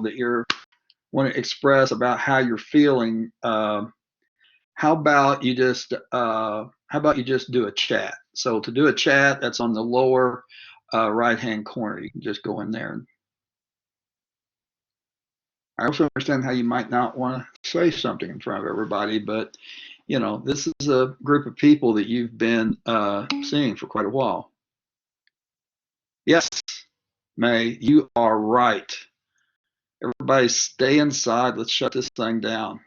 that you want to express about how you're feeling, how about you just do a chat? So to do a chat, that's on the lower right-hand corner. You can just go in there. I also understand how you might not want to say something in front of everybody, but you know, this is a group of people that you've been seeing for quite a while. Yes, May, you are right. Everybody stay inside. Let's shut this thing down.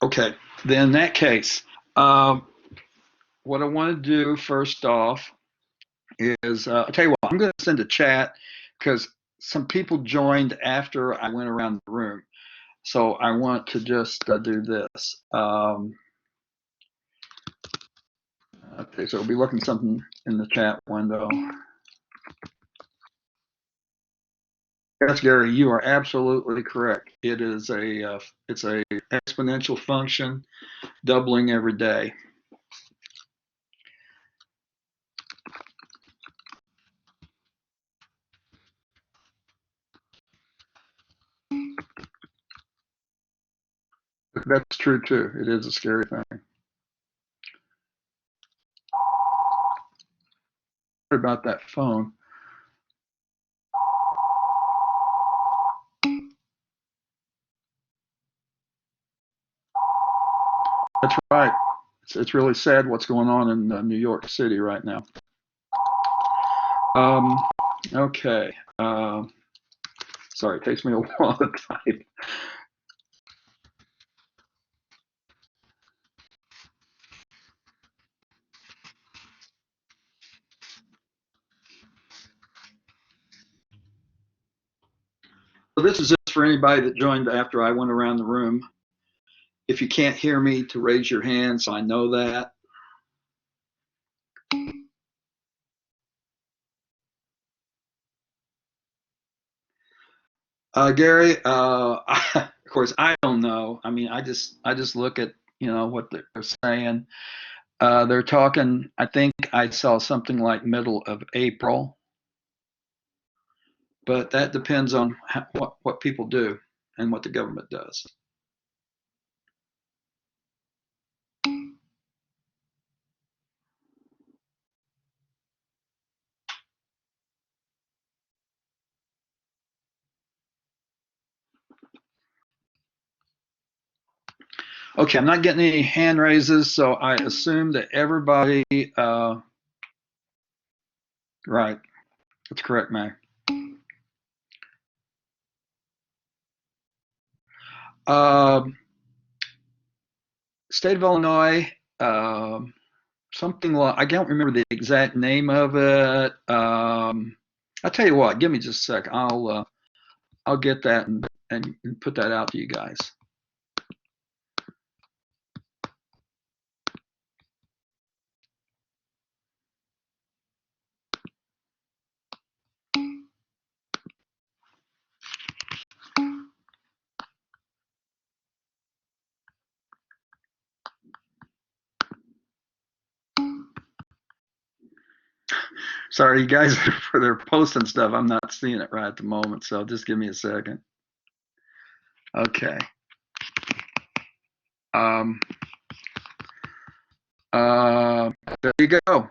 Okay, then in that case, what I want to do first off is I'll tell you what, I'm going to send a chat because some people joined after I went around the room. So I want to just do this. Okay, so we'll be looking something in the chat window. Yes, Gary, you are absolutely correct. It is it's a exponential function, doubling every day. That's true too. It is a scary thing. Sorry about that phone. That's right. It's really sad what's going on in New York City right now. Okay. Sorry, it takes me a while to type. So this is just for anybody that joined after I went around the room. If you can't hear me, to raise your hand so I know that. Gary, of course, I don't know. I mean, I just look at what they're saying. They're talking. I think I saw something like middle of April, but that depends on what people do and what the government does. Okay, I'm not getting any hand raises, so I assume that everybody. Right, that's correct, May. State of Illinois, something like, I don't remember the exact name of it. I'll tell you what, give me just a sec. I'll get that and put that out to you guys. Sorry, you guys, for their posting stuff. I'm not seeing it right at the moment, so just give me a second. Okay. There you go.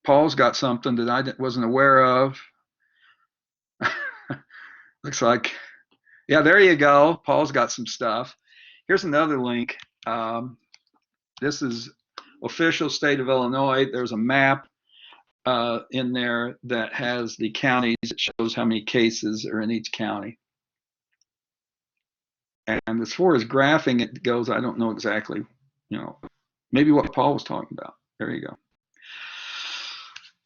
Paul's got something that I wasn't aware of. Looks like, yeah, there you go. Paul's got some stuff. Here's another link. This is official state of Illinois. There's a map in there that has the counties. It shows how many cases are in each county. And as far as graphing it goes, I don't know exactly, maybe what Paul was talking about. There you go.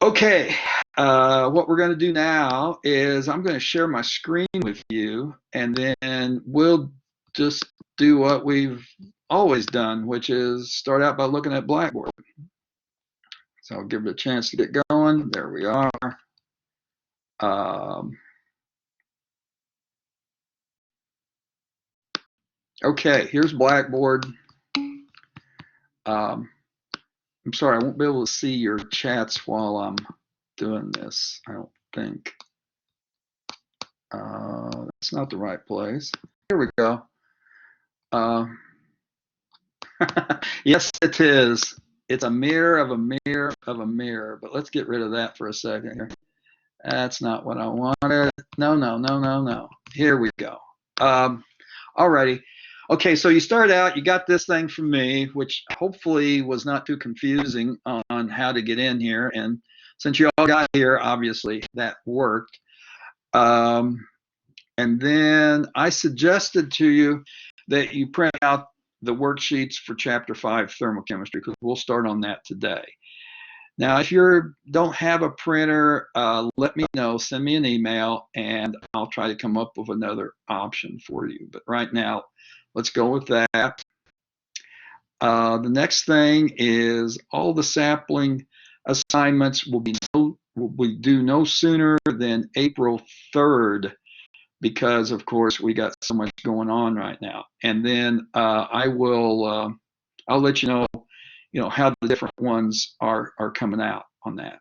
Okay, what we're going to do now is I'm going to share my screen with you, and then we'll just do what we've always done, which is start out by looking at Blackboard. So I'll give it a chance to get going. There we are. Okay, here's Blackboard. I'm sorry, I won't be able to see your chats while I'm doing this, I don't think. That's not the right place. Here we go. Yes, it is. It's a mirror of a mirror of a mirror, but let's get rid of that for a second here. That's not what I wanted. No, no, no, no, no. Here we go. Alrighty. Okay, so you start out, you got this thing from me, which hopefully was not too confusing on how to get in here. And since you all got here, obviously that worked. And then I suggested to you that you print out the worksheets for Chapter 5 Thermochemistry, because we'll start on that today. Now, if you don't have a printer, let me know, send me an email, and I'll try to come up with another option for you. But right now, let's go with that. The next thing is all the sapling assignments will be due no sooner than April 3rd, because of course we got so much going on right now. And then I'll let you know how the different ones are coming out on that.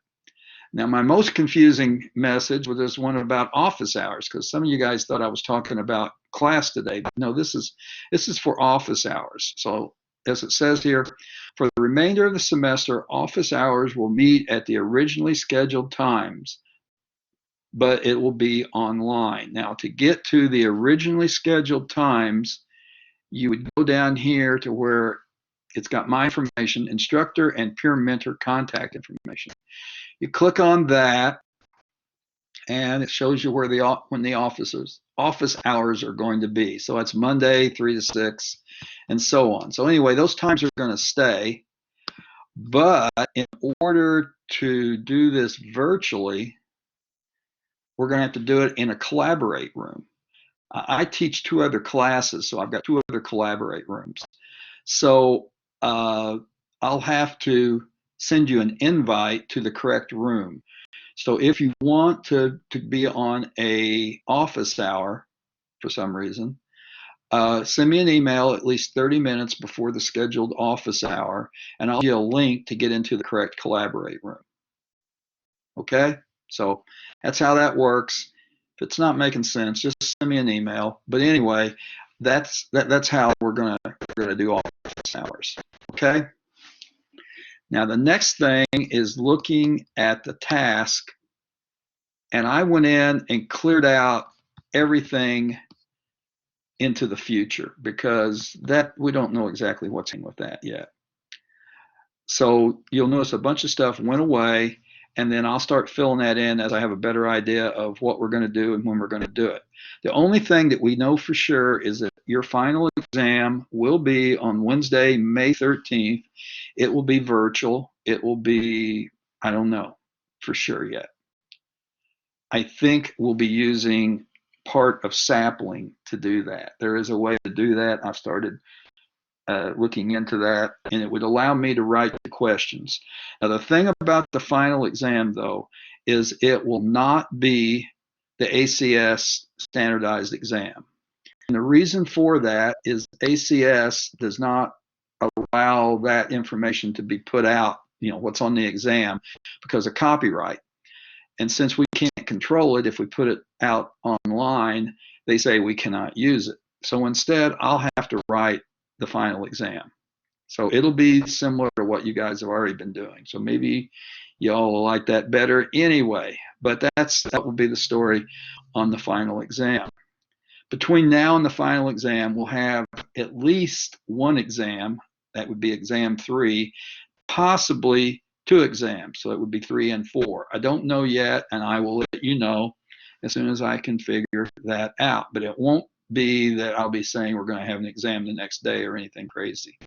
Now, my most confusing message was this one about office hours, because some of you guys thought I was talking about class today, but no, this is for office hours. So as it says here, for the remainder of the semester, office hours will meet at the originally scheduled times, but it will be online. Now, to get to the originally scheduled times, you would go down here to where it's got my information, instructor and peer mentor contact information. You click on that, and it shows you where when the office hours are going to be. So it's Monday, 3 to 6, and so on. So anyway, those times are going to stay. But in order to do this virtually, we're going to have to do it in a collaborate room. I teach 2 other classes, so I've got 2 other collaborate rooms. So I'll have to send you an invite to the correct room. So if you want to be on a office hour for some reason, send me an email at least 30 minutes before the scheduled office hour, and I'll give you a link to get into the correct collaborate room. Okay? So that's how that works. If it's not making sense, just send me an email. But anyway, that's how we're gonna do office hours. Okay? Now the next thing is looking at the task, and I went in and cleared out everything into the future, because that we don't know exactly what's in with that yet. So you'll notice a bunch of stuff went away, and then I'll start filling that in as I have a better idea of what we're going to do and when we're going to do it. The only thing that we know for sure is that your final exam will be on Wednesday, May 13th. It will be virtual. It will be, I don't know for sure yet. I think we'll be using part of sapling to do that. There is a way to do that. I've started looking into that, and it would allow me to write the questions. Now, the thing about the final exam, though, is it will not be the ACS standardized exam. And the reason for that is ACS does not allow that information to be put out, what's on the exam, because of copyright. And since we can't control it, if we put it out online, they say we cannot use it. So instead, I'll have to write the final exam. So it'll be similar to what you guys have already been doing. So maybe y'all will like that better anyway. But that will be the story on the final exam. Between now and the final exam, we'll have at least one exam. That would be exam 3, possibly 2 exams. So it would be 3 and 4. I don't know yet, and I will let you know as soon as I can figure that out. But it won't be that I'll be saying we're going to have an exam the next day or anything crazy.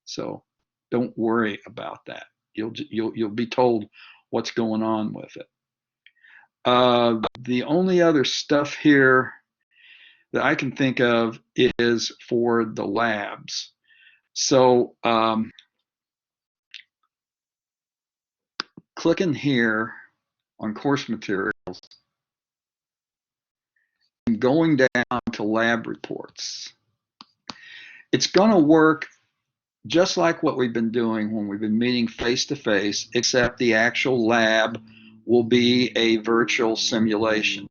So don't worry about that. You'll be told what's going on with it. The only other stuff here that I can think of is for the labs. So clicking here on course materials and going down to lab reports. It's going to work just like what we've been doing when we've been meeting face to face, except the actual lab will be a virtual simulation.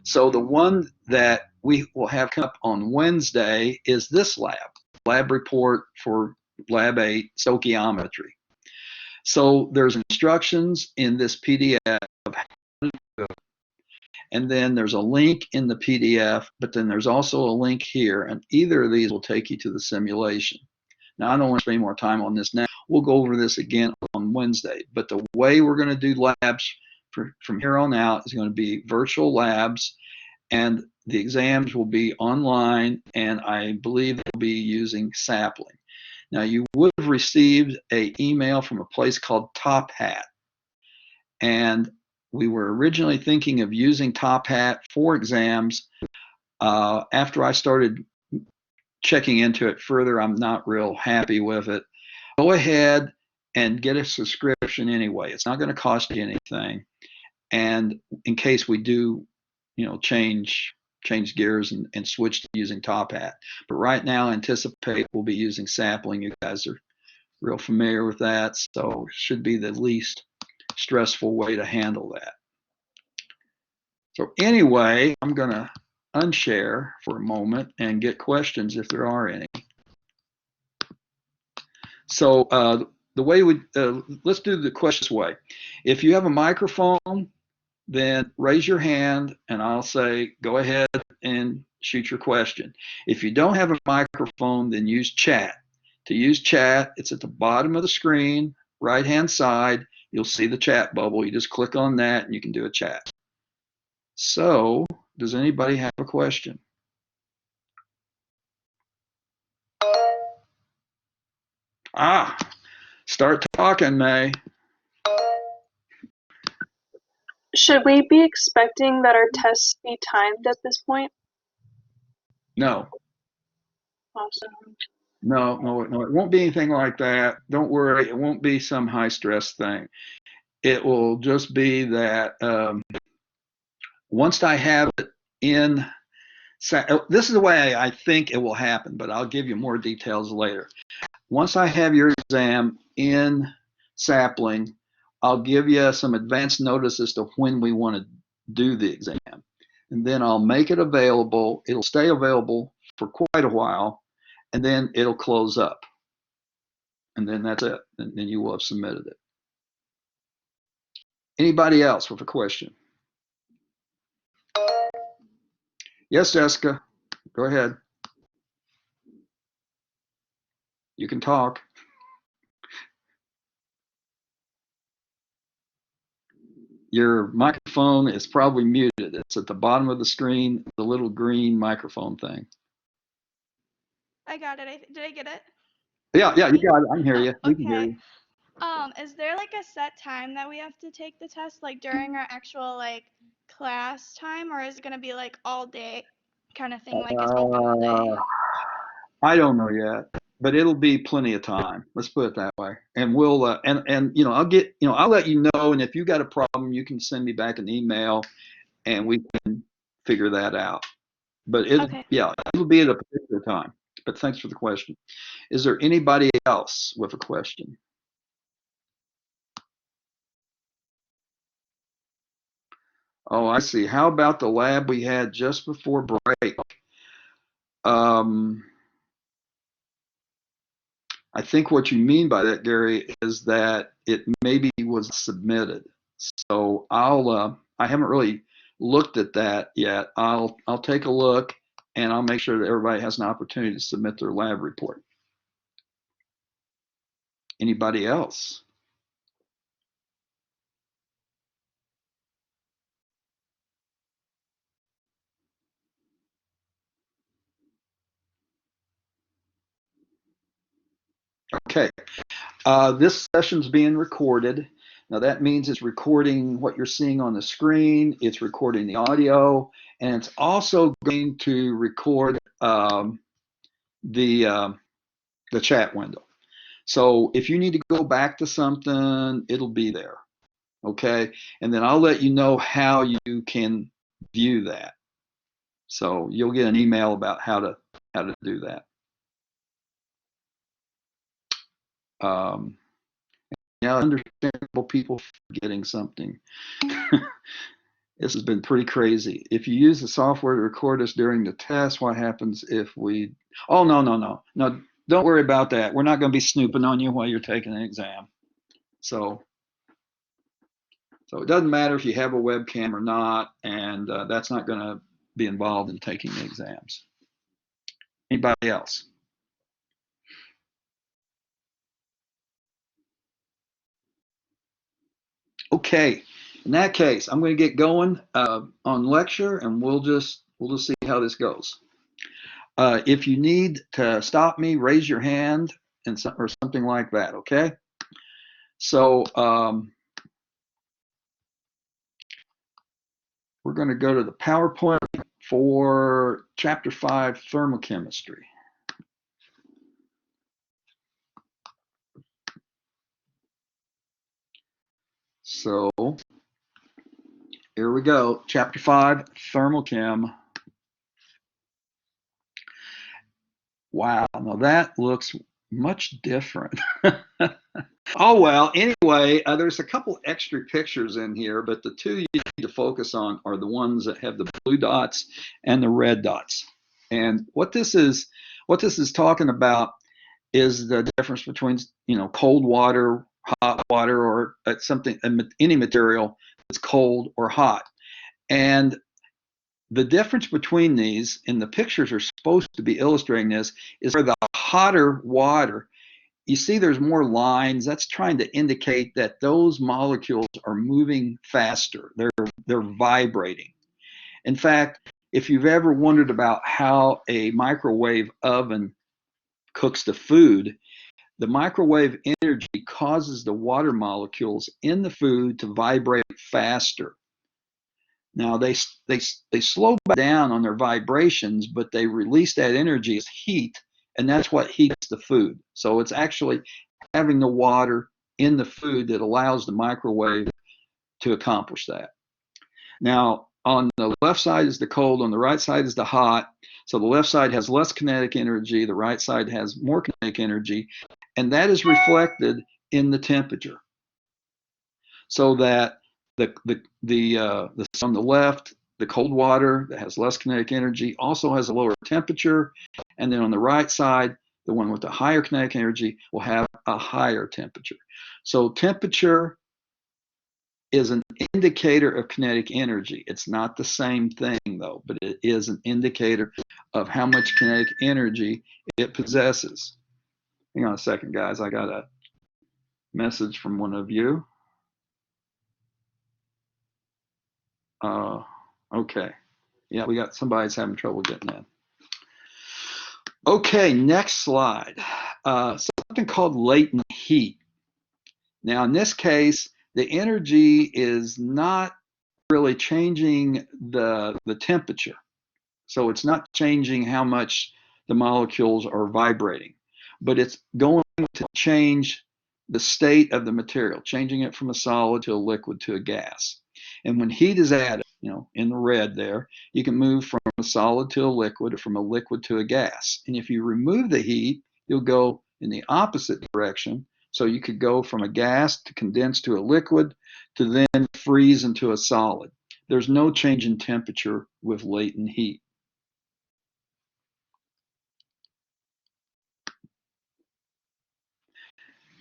So the one that we will have come up on Wednesday is this lab report for Lab 8, stoichiometry. So there's instructions in this PDF of how to do it. And then there's a link in the PDF, but then there's also a link here, and either of these will take you to the simulation. Now, I don't want to spend more time on this now. We'll go over this again on Wednesday. But the way we're going to do labs from here on out is going to be virtual labs, and the exams will be online, and I believe they'll be using Sapling. Now, you would have received an email from a place called Top Hat, and we were originally thinking of using Top Hat for exams. After I started checking into it further, I'm not real happy with it. Go ahead and get a subscription anyway. It's not going to cost you anything. And in case we do, change gears and switch to using Top Hat. But right now, anticipate we'll be using Sapling. You guys are real familiar with that, so it should be the least stressful way to handle that. So anyway, I'm going to unshare for a moment and get questions if there are any. So the way let's do the questions way. If you have a microphone, then raise your hand and I'll say, go ahead and shoot your question. If you don't have a microphone, then use chat. To use chat, it's at the bottom of the screen, right-hand side. You'll see the chat bubble. You just click on that and you can do a chat. So, does anybody have a question? Start talking, May. Should we be expecting that our tests be timed at this point? No. Awesome. No, it won't be anything like that. Don't worry, it won't be some high stress thing. It will just be that once I have it in, this is the way I think it will happen, but I'll give you more details later. Once I have your exam in Sapling, I'll give you some advance notice as to when we want to do the exam. And then I'll make it available. It'll stay available for quite a while, and then it'll close up. And then that's it. And then you will have submitted it. Anybody else with a question? Yes, Jessica, go ahead. You can talk. Your microphone is probably muted. It's at the bottom of the screen, the little green microphone thing. I got it. Did I get it? Yeah, you got it. I can hear you. We can hear Okay. you. Is there like a set time that we have to take the test, like during our actual like class time, or is it gonna be like all day kind of thing, like it's open all day? I don't know yet, but it'll be plenty of time. Let's put it that way. And we'll and I'll let you know. And if you got a problem, you can send me back an email, and we can figure that out. But it'll be at a particular time. But thanks for the question. Is there anybody else with a question? Oh, I see. How about the lab we had just before break? I think what you mean by that, Gary, is that it maybe was submitted. So I haven't really looked at that yet. I'll take a look and I'll make sure that everybody has an opportunity to submit their lab report. Anybody else? Okay. This session's being recorded. Now that means it's recording what you're seeing on the screen, it's recording the audio, and it's also going to record the chat window. So if you need to go back to something, it'll be there. Okay. And then I'll let you know how you can view that. So you'll get an email about how to do that. Now, understandable people forgetting something. This has been pretty crazy. If you use the software to record us during the test, what happens if we? Oh, no. Don't worry about that. We're not going to be snooping on you while you're taking an exam. So it doesn't matter if you have a webcam or not, and that's not going to be involved in taking the exams. Anybody else? Okay. In that case, I'm going to get going on lecture, and we'll just see how this goes. If you need to stop me, raise your hand or something like that. Okay. So we're going to go to the PowerPoint for Chapter 5, Thermochemistry. So here we go. Chapter 5, Thermochem. Wow, now that looks much different. Oh, well, anyway, there's a couple extra pictures in here, but the two you need to focus on are the ones that have the blue dots and the red dots. And what this is talking about is the difference between, cold water, hot water, or any material that's cold or hot. And the difference between these, and the pictures are supposed to be illustrating this, is for the hotter water, you see there's more lines. That's trying to indicate that those molecules are moving faster. They're vibrating. In fact, if you've ever wondered about how a microwave oven cooks the food, the microwave energy causes the water molecules in the food to vibrate faster. Now they slow down on their vibrations, but they release that energy as heat, and that's what heats the food. So it's actually having the water in the food that allows the microwave to accomplish that. Now, on the left side is the cold, on the right side is the hot. So the left side has less kinetic energy, the right side has more kinetic energy, and that is reflected in the temperature. So that on the left, the cold water that has less kinetic energy also has a lower temperature, and then on the right side, the one with the higher kinetic energy will have a higher temperature. So temperature is an indicator of kinetic energy. It's not the same thing though, but it is an indicator of how much kinetic energy it possesses. Hang on a second, guys. I got a message from one of you. Okay. Yeah, we got somebody's having trouble getting in. Okay, next slide. Something called latent heat. Now, in this case, the energy is not really changing the temperature. So it's not changing how much the molecules are vibrating, but it's going to change the state of the material, changing it from a solid to a liquid to a gas. And when heat is added, in the red there, you can move from a solid to a liquid or from a liquid to a gas. And if you remove the heat, you'll go in the opposite direction. So you could go from a gas to condense to a liquid to then freeze into a solid. There's no change in temperature with latent heat.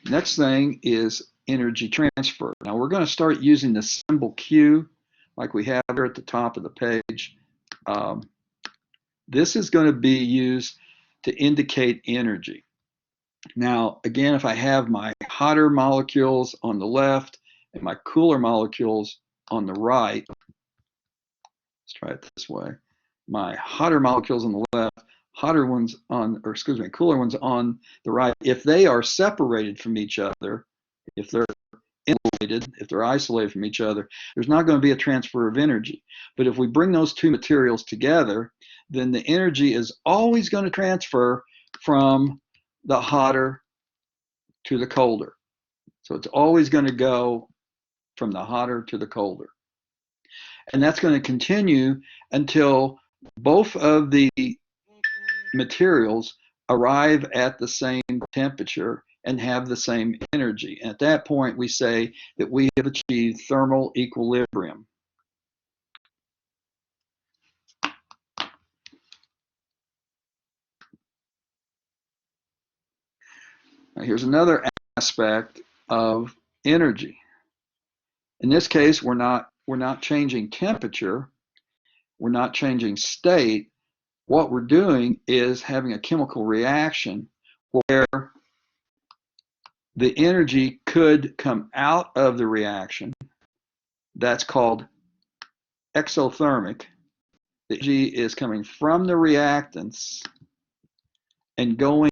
Next thing is energy transfer. Now we're going to start using the symbol Q like we have here at the top of the page. This is going to be used to indicate energy. Now, again, if I have my hotter molecules on the left and my cooler molecules on the right, let's try it this way. My hotter molecules on the left, cooler ones on the right. If they are separated from each other, if they're insulated, if they're isolated from each other, there's not going to be a transfer of energy. But if we bring those two materials together, then the energy is always going to transfer from the hotter to the colder. So it's always going to go from the hotter to the colder. And that's going to continue until both of the materials arrive at the same temperature and have the same energy. And at that point, we say that we have achieved thermal equilibrium. Now, here's another aspect of energy. In this case, we're not changing temperature, we're not changing state. What we're doing is having a chemical reaction where the energy could come out of the reaction. That's called exothermic. The energy is coming from the reactants and going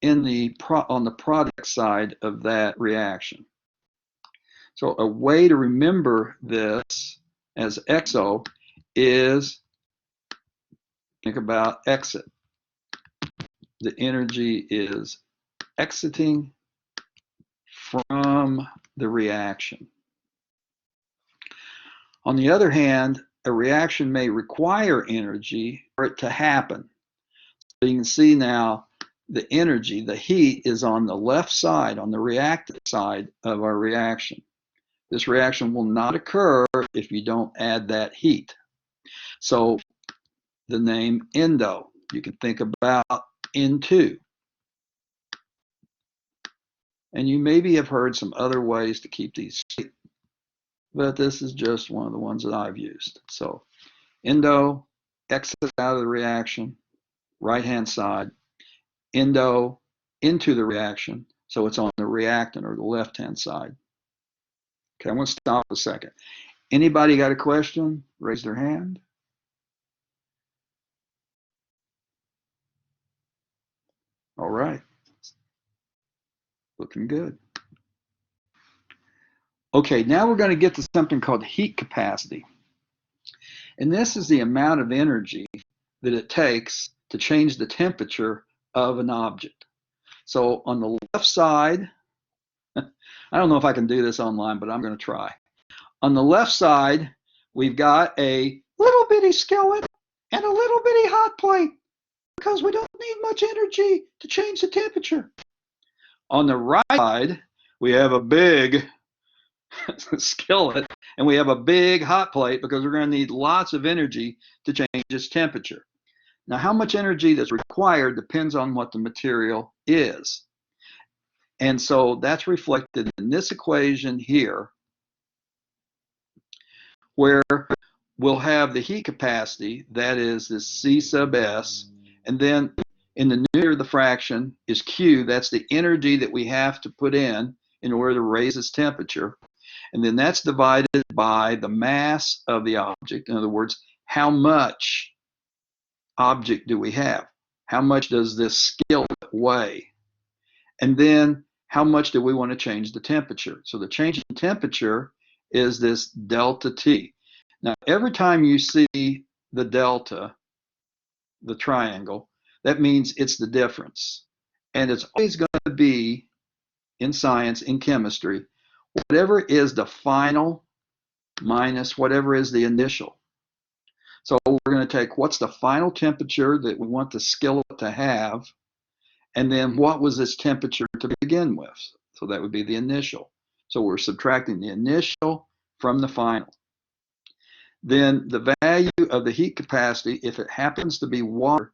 on the product side of that reaction. So a way to remember this as exo is think about exit. The energy is exiting from the reaction. On the other hand, a reaction may require energy for it to happen. So you can see now the energy, the heat is on the left side, on the reactant side of our reaction. This reaction will not occur if you don't add that heat. So the name endo, you can think about into. And you maybe have heard some other ways to keep these straight, but this is just one of the ones that I've used. So endo, exit out of the reaction, right-hand side, endo, into the reaction, so it's on the reactant or the left-hand side. Okay, I'm going to stop a second. Anybody got a question? Raise their hand. All right. Looking good. Okay, now we're going to get to something called heat capacity. And this is the amount of energy that it takes to change the temperature of an object. So on the left side, I don't know if I can do this online, but I'm going to try. On the left side, we've got a little bitty skillet and a little bitty hot plate because we don't need much energy to change the temperature. On the right side, we have a big skillet and we have a big hot plate because we're going to need lots of energy to change its temperature. Now, how much energy that's required depends on what the material is. And so that's reflected in this equation here, where we'll have the heat capacity, that is this C sub S, and then in the numerator of the fraction is Q, that's the energy that we have to put in order to raise its temperature. And then that's divided by the mass of the object. In other words, how much object do we have? How much does this skillet weigh? And then how much do we want to change the temperature? So the change in temperature is this delta T. Now, every time you see the delta, the triangle, that means it's the difference. And it's always going to be, in science, in chemistry, whatever is the final minus whatever is the initial. So we're going to take what's the final temperature that we want the skillet to have, and then what was its temperature to begin with? So that would be the initial. So we're subtracting the initial from the final. Then the value of the heat capacity, if it happens to be water,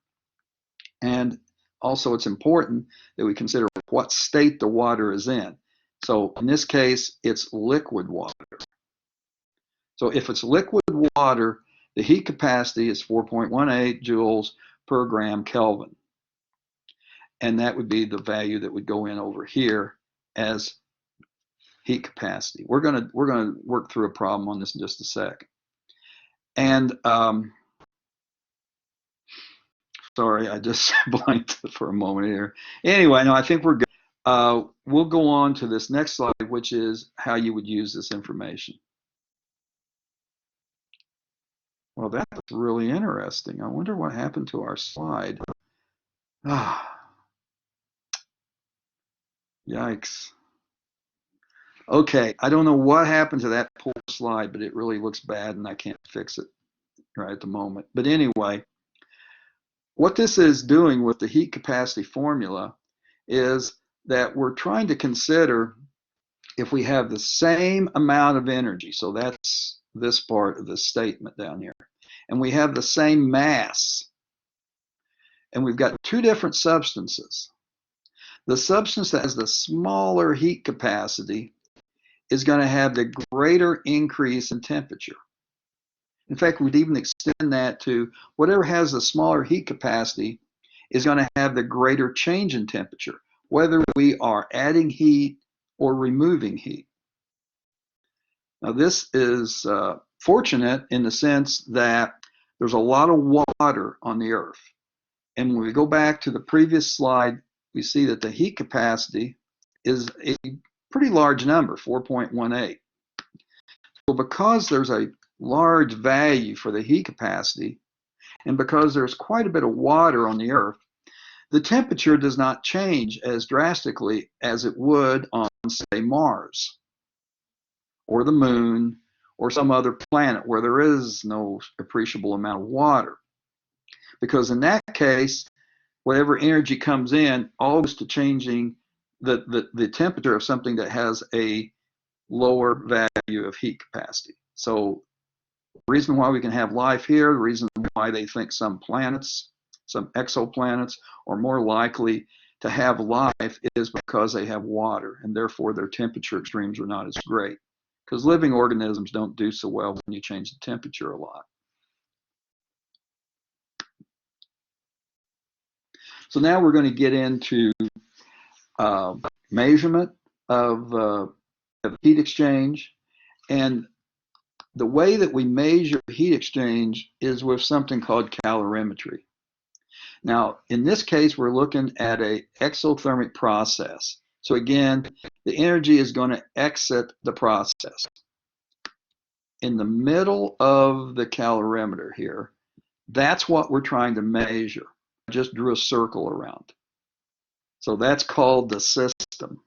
and also it's important that we consider what state the water is in. So in this case, it's liquid water. So if it's liquid water, the heat capacity is 4.18 joules per gram Kelvin. And that would be the value that would go in over here as heat capacity. We're gonna work through a problem on this in just a sec. And sorry, I just blanked for a moment here. Anyway, no, I think we're good. We'll go on to this next slide, which is how you would use this information. Well, that's really interesting. I wonder what happened to our slide. Ah, yikes. Okay, I don't know what happened to that poor slide, but it really looks bad and I can't fix it right at the moment. But anyway, what this is doing with the heat capacity formula is that we're trying to consider if we have the same amount of energy, so that's this part of the statement down here, and we have the same mass, and we've got two different substances. The substance that has the smaller heat capacity is going to have the greater increase in temperature. In fact, we'd even extend that to whatever has the smaller heat capacity is going to have the greater change in temperature, whether we are adding heat or removing heat. Now, this is fortunate in the sense that there's a lot of water on the Earth. And when we go back to the previous slide, we see that the heat capacity is a pretty large number, 4.18. So because there's a large value for the heat capacity, and because there's quite a bit of water on the Earth, the temperature does not change as drastically as it would on, say, Mars or the Moon or some other planet where there is no appreciable amount of water. Because in that case, whatever energy comes in all goes to changing the temperature of something that has a lower value of heat capacity. So the reason why we can have life here, the reason why they think some planets, some exoplanets, are more likely to have life is because they have water, and therefore their temperature extremes are not as great. Because living organisms don't do so well when you change the temperature a lot. So now we're going to get into measurement of heat exchange. And the way that we measure heat exchange is with something called calorimetry. Now, in this case, we're looking at an exothermic process. So again, the energy is going to exit the process. In the middle of the calorimeter here, that's what we're trying to measure. I just drew a circle around. So that's called the system.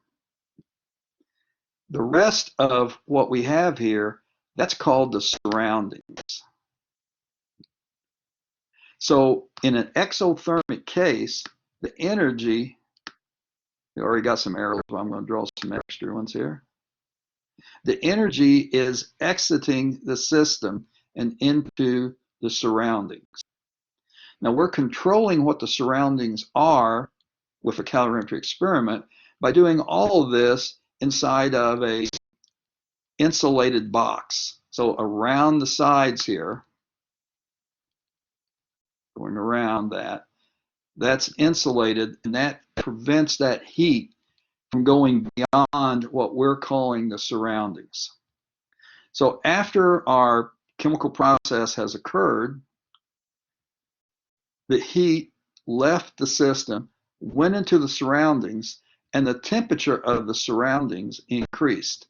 The rest of what we have here, that's called the surroundings. So in an exothermic case, the energy, we already got some arrows, but I'm going to draw some extra ones here. The energy is exiting the system and into the surroundings. Now we're controlling what the surroundings are with a calorimetric experiment by doing all of this inside of a insulated box. So around the sides here, going around that, that's insulated, and that prevents that heat from going beyond what we're calling the surroundings. So after our chemical process has occurred, the heat left the system, went into the surroundings, and the temperature of the surroundings increased.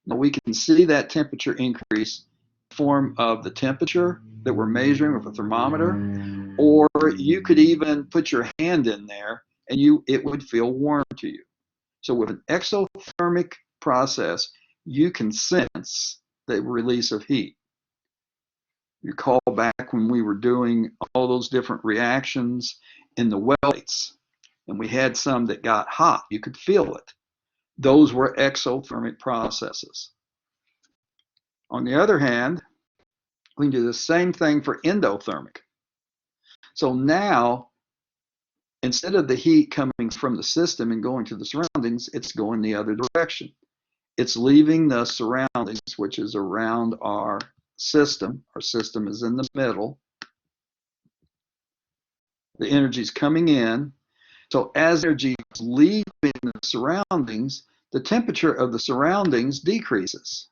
Now we can see that temperature increase in the form of the temperature that we're measuring with a thermometer, or you could even put your hand in there and it would feel warm to you. So with an exothermic process, you can sense the release of heat. You recall back when we were doing all those different reactions in the welds, and we had some that got hot. You could feel it. Those were exothermic processes. On the other hand, we can do the same thing for endothermic. So now, instead of the heat coming from the system and going to the surroundings, it's going the other direction. It's leaving the surroundings, which is around our system. Our system is in the middle. The energy is coming in. So as energy is leaving the surroundings, the temperature of the surroundings decreases.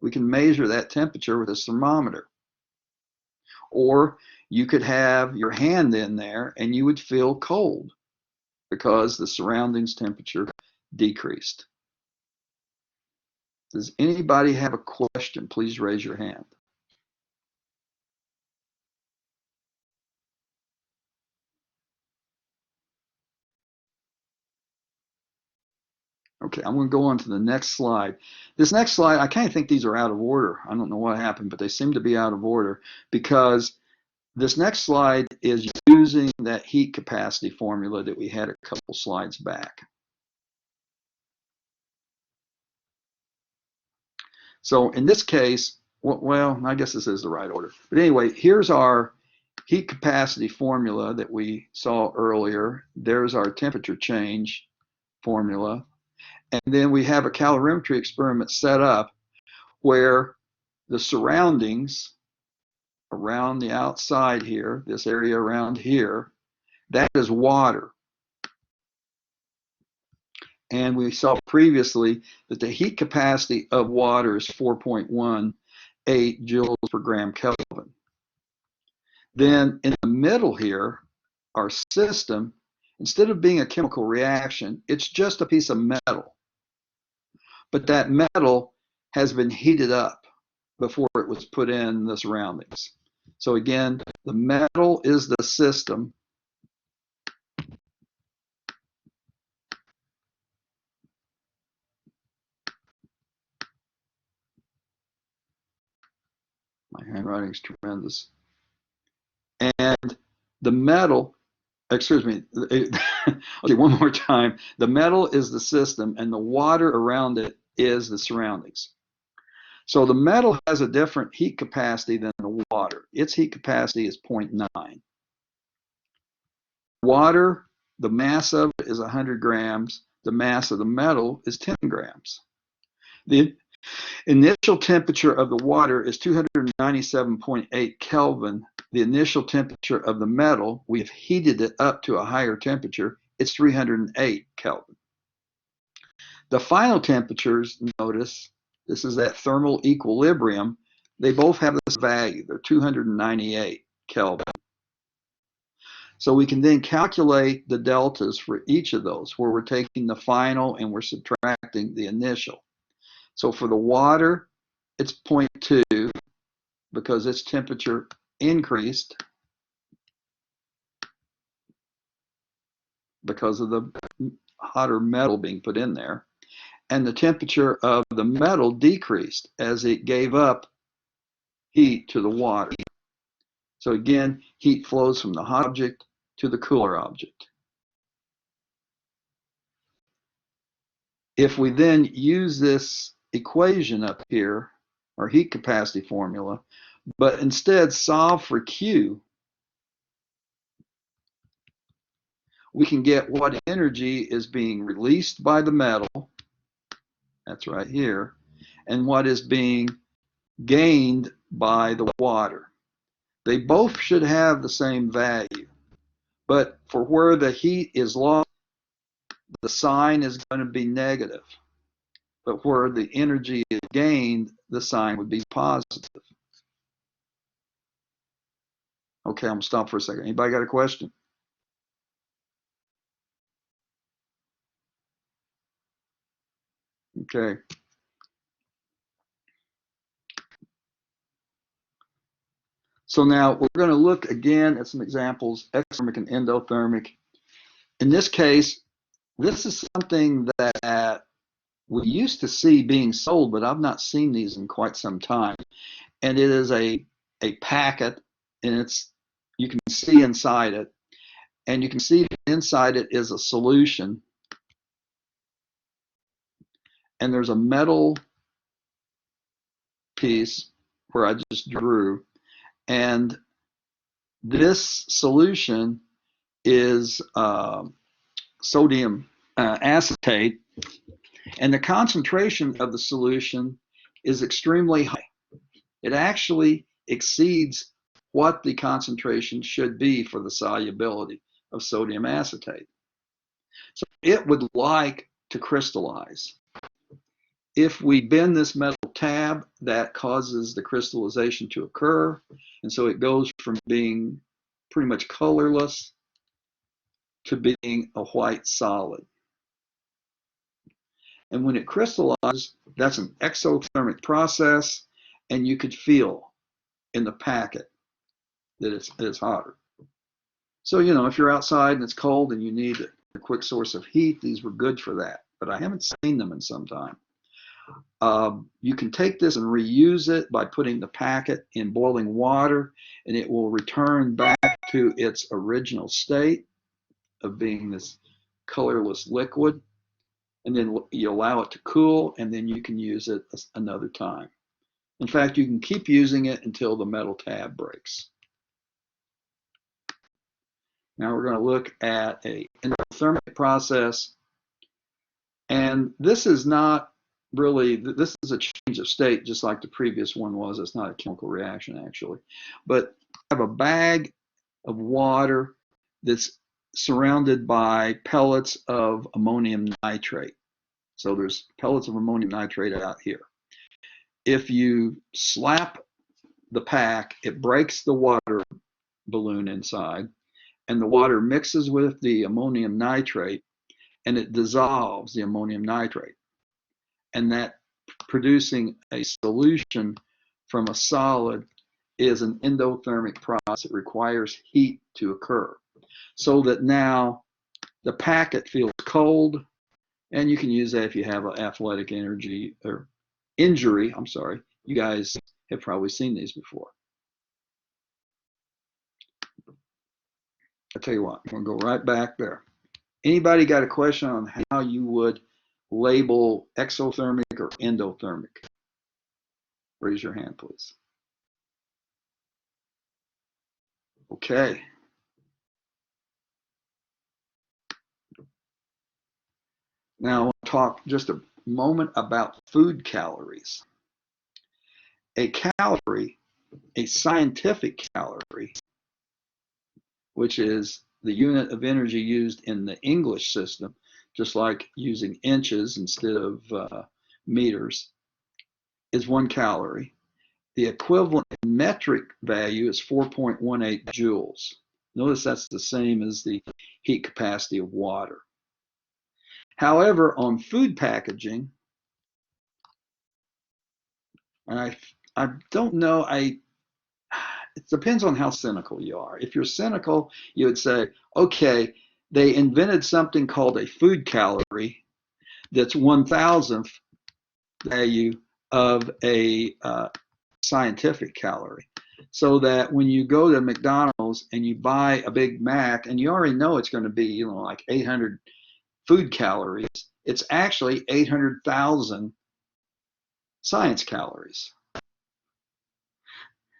We can measure that temperature with a thermometer. Or you could have your hand in there and you would feel cold because the surroundings temperature decreased. Does anybody have a question? Please raise your hand. Okay, I'm going to go on to the next slide. This next slide, I kind of think these are out of order. I don't know what happened, but they seem to be out of order because this next slide is using that heat capacity formula that we had a couple slides back. So in this case, well, I guess this is the right order. But anyway, here's our heat capacity formula that we saw earlier. There's our temperature change formula. And then we have a calorimetry experiment set up where the surroundings around the outside here, this area around here, that is water. And we saw previously that the heat capacity of water is 4.18 joules per gram Kelvin. Then in the middle here, our system, instead of being a chemical reaction, it's just a piece of metal. But that metal has been heated up before it was put in the surroundings. So again, the metal is the system. My handwriting is tremendous. And the metal, excuse me, okay, one more time. The metal is the system and the water around it is the surroundings. So the metal has a different heat capacity than the water. Its heat capacity is 0.9. Water, the mass of it is 100 grams. The mass of the metal is 10 grams. The initial temperature of the water is 297.8 Kelvin. The initial temperature of the metal, we've heated it up to a higher temperature, it's 308 Kelvin. The final temperatures, notice, this is that thermal equilibrium, they both have this value, they're 298 Kelvin. So we can then calculate the deltas for each of those, where we're taking the final and we're subtracting the initial. So for the water, it's 0.2 because its temperature increased because of the hotter metal being put in there. And the temperature of the metal decreased as it gave up heat to the water. So again, heat flows from the hot object to the cooler object. If we then use this equation up here, our heat capacity formula, but instead solve for Q, we can get what energy is being released by the metal, that's right here, and what is being gained by the water. They both should have the same value, but for where the heat is lost, the sign is going to be negative. But where the energy is gained, the sign would be positive. Okay, I'm going to stop for a second. Anybody got a question? Okay. So now we're going to look again at some examples, exothermic and endothermic. In this case, this is something that we used to see being sold, but I've not seen these in quite some time. And it is a packet, and you can see inside it. And you can see inside it is a solution. And there's a metal piece where I just drew. And this solution is sodium acetate, and the concentration of the solution is extremely high. It actually exceeds what the concentration should be for the solubility of sodium acetate. So it would like to crystallize. If we bend this metal tab, that causes the crystallization to occur, and so it goes from being pretty much colorless to being a white solid. And when it crystallizes, that's an exothermic process, and you could feel in the packet that it's hotter. So, if you're outside and it's cold and you need a quick source of heat, these were good for that. But I haven't seen them in some time. You can take this and reuse it by putting the packet in boiling water, and it will return back to its original state of being this colorless liquid. and then you allow it to cool, and then you can use it another time. In fact, you can keep using it until the metal tab breaks. Now we're going to look at a endothermic process, and this is not really, this is a change of state just like the previous one was. It's not a chemical reaction actually, but I have a bag of water that's surrounded by pellets of ammonium nitrate. So there's pellets of ammonium nitrate out here. If you slap the pack, it breaks the water balloon inside, and the water mixes with the ammonium nitrate, and it dissolves the ammonium nitrate. And that producing a solution from a solid is an endothermic process. It requires heat to occur, so that now the packet feels cold, and you can use that if you have an athletic energy or injury. I'm sorry, you guys have probably seen these before. I'll tell you what, I'm going to go right back there. Anybody got a question on how you would label exothermic or endothermic? Raise your hand, please. Okay. Now I want to talk just a moment about food calories. A calorie, a scientific calorie, which is the unit of energy used in the English system, just like using inches instead of meters, is 1 calorie. The equivalent metric value is 4.18 joules. Notice that's the same as the heat capacity of water. However, on food packaging, and I don't know, it depends on how cynical you are. If you're cynical, you would say, okay, they invented something called a food calorie that's 1,000th value of a scientific calorie. So that when you go to McDonald's and you buy a Big Mac and you already know it's going to be, like 800 food calories, it's actually 800,000 science calories.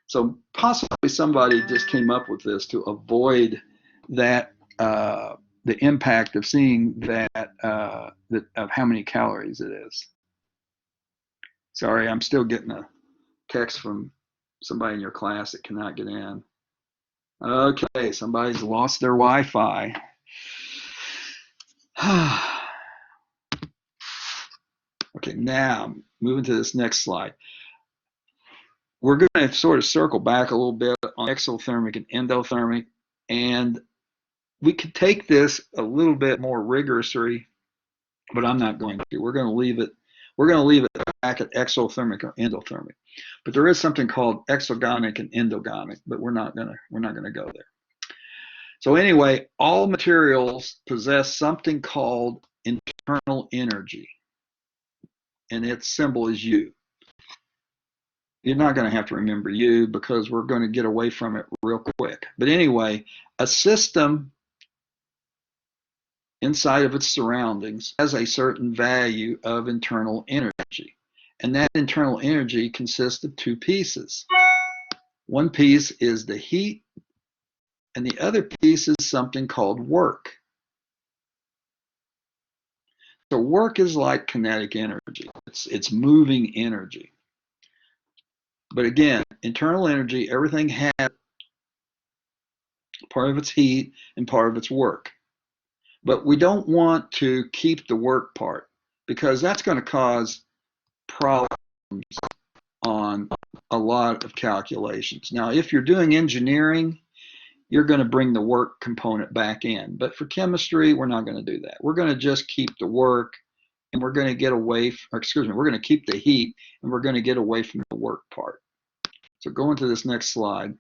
So possibly somebody just came up with this to avoid that the impact of seeing that of how many calories it is. Sorry, I'm still getting a text from somebody in your class that cannot get in. Okay, somebody's lost their Wi-Fi. Okay, now moving to this next slide. We're going to sort of circle back a little bit on exothermic and endothermic, and we could take this a little bit more rigorously, but I'm not going to. We're going to leave it. We're going to leave it back at exothermic or endothermic. But there is something called exogonic and endogonic, but we're not going to go there. So anyway, all materials possess something called internal energy, and its symbol is U. You're not going to have to remember U because we're going to get away from it real quick. But anyway, a system inside of its surroundings has a certain value of internal energy. And that internal energy consists of 2 pieces. One piece is the heat, and the other piece is something called work. So work is like kinetic energy. It's moving energy. But again, internal energy, everything has part of its heat and part of its work. But we don't want to keep the work part because that's going to cause problems on a lot of calculations. Now, if you're doing engineering, you're going to bring the work component back in. But for chemistry, we're not going to do that. We're going to just keep the work, and we're going to get away, we're going to keep the heat, and we're going to get away from the work part. So going to this next slide,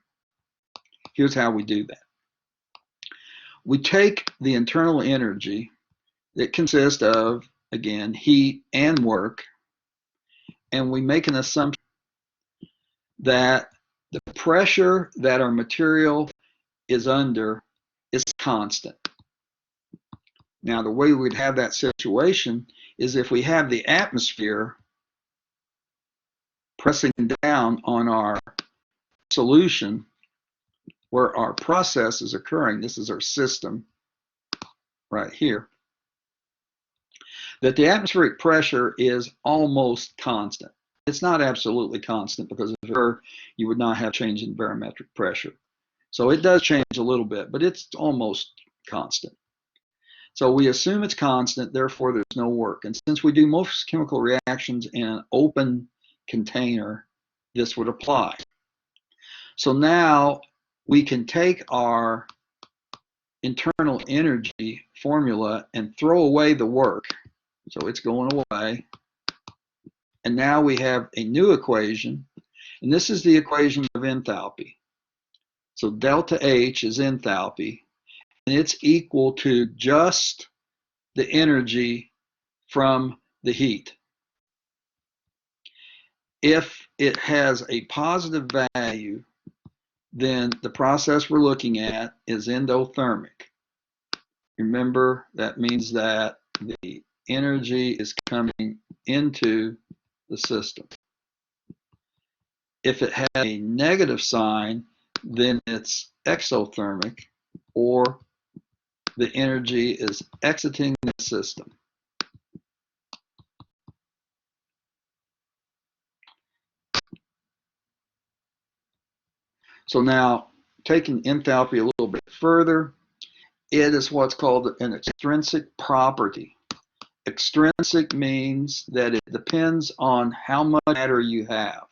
here's how we do that. We take the internal energy that consists of, again, heat and work, and we make an assumption that the pressure that our material is under is constant. Now, the way we'd have that situation is if we have the atmosphere pressing down on our solution where our process is occurring, this is our system right here, that the atmospheric pressure is almost constant. It's not absolutely constant, because if it were, you would not have change in barometric pressure. So it does change a little bit, but it's almost constant. So we assume it's constant, therefore there's no work. And since we do most chemical reactions in an open container, this would apply. So now we can take our internal energy formula and throw away the work. So it's going away. And now we have a new equation, and this is the equation of enthalpy. So delta H is enthalpy, and it's equal to just the energy from the heat. If it has a positive value, then the process we're looking at is endothermic. Remember, that means that the energy is coming into the system. If it has a negative sign, then it's exothermic, or the energy is exiting the system. So now, taking enthalpy a little bit further, it is what's called an extrinsic property. Extrinsic means that it depends on how much matter you have.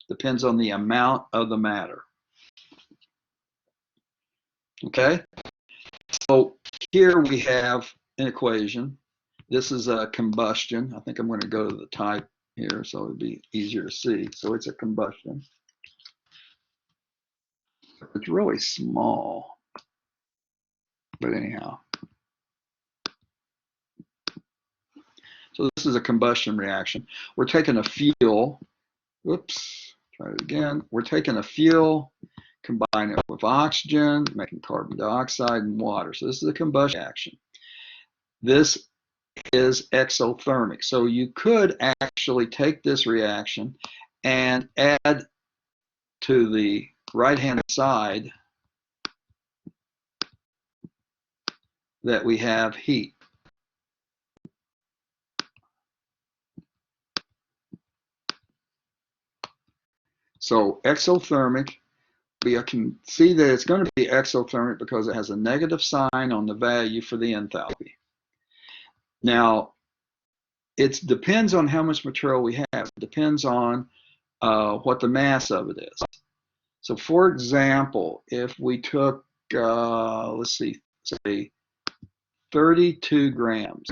Depends on the amount of the matter. Okay? So here we have an equation. This is a combustion. I think I'm going to go to the type here so it'd be easier to see. So it's a combustion. It's really small. But anyhow. So this is a combustion reaction. We're taking a fuel. Oops. Try it again. We're taking a fuel, combining it with oxygen, making carbon dioxide and water. So this is a combustion reaction. This is exothermic. So you could actually take this reaction and add to the right-hand side that we have heat. So exothermic, we can see that it's going to be exothermic because it has a negative sign on the value for the enthalpy. Now, it depends on how much material we have. It depends on what the mass of it is. So for example, if we took, let's see, say 32 grams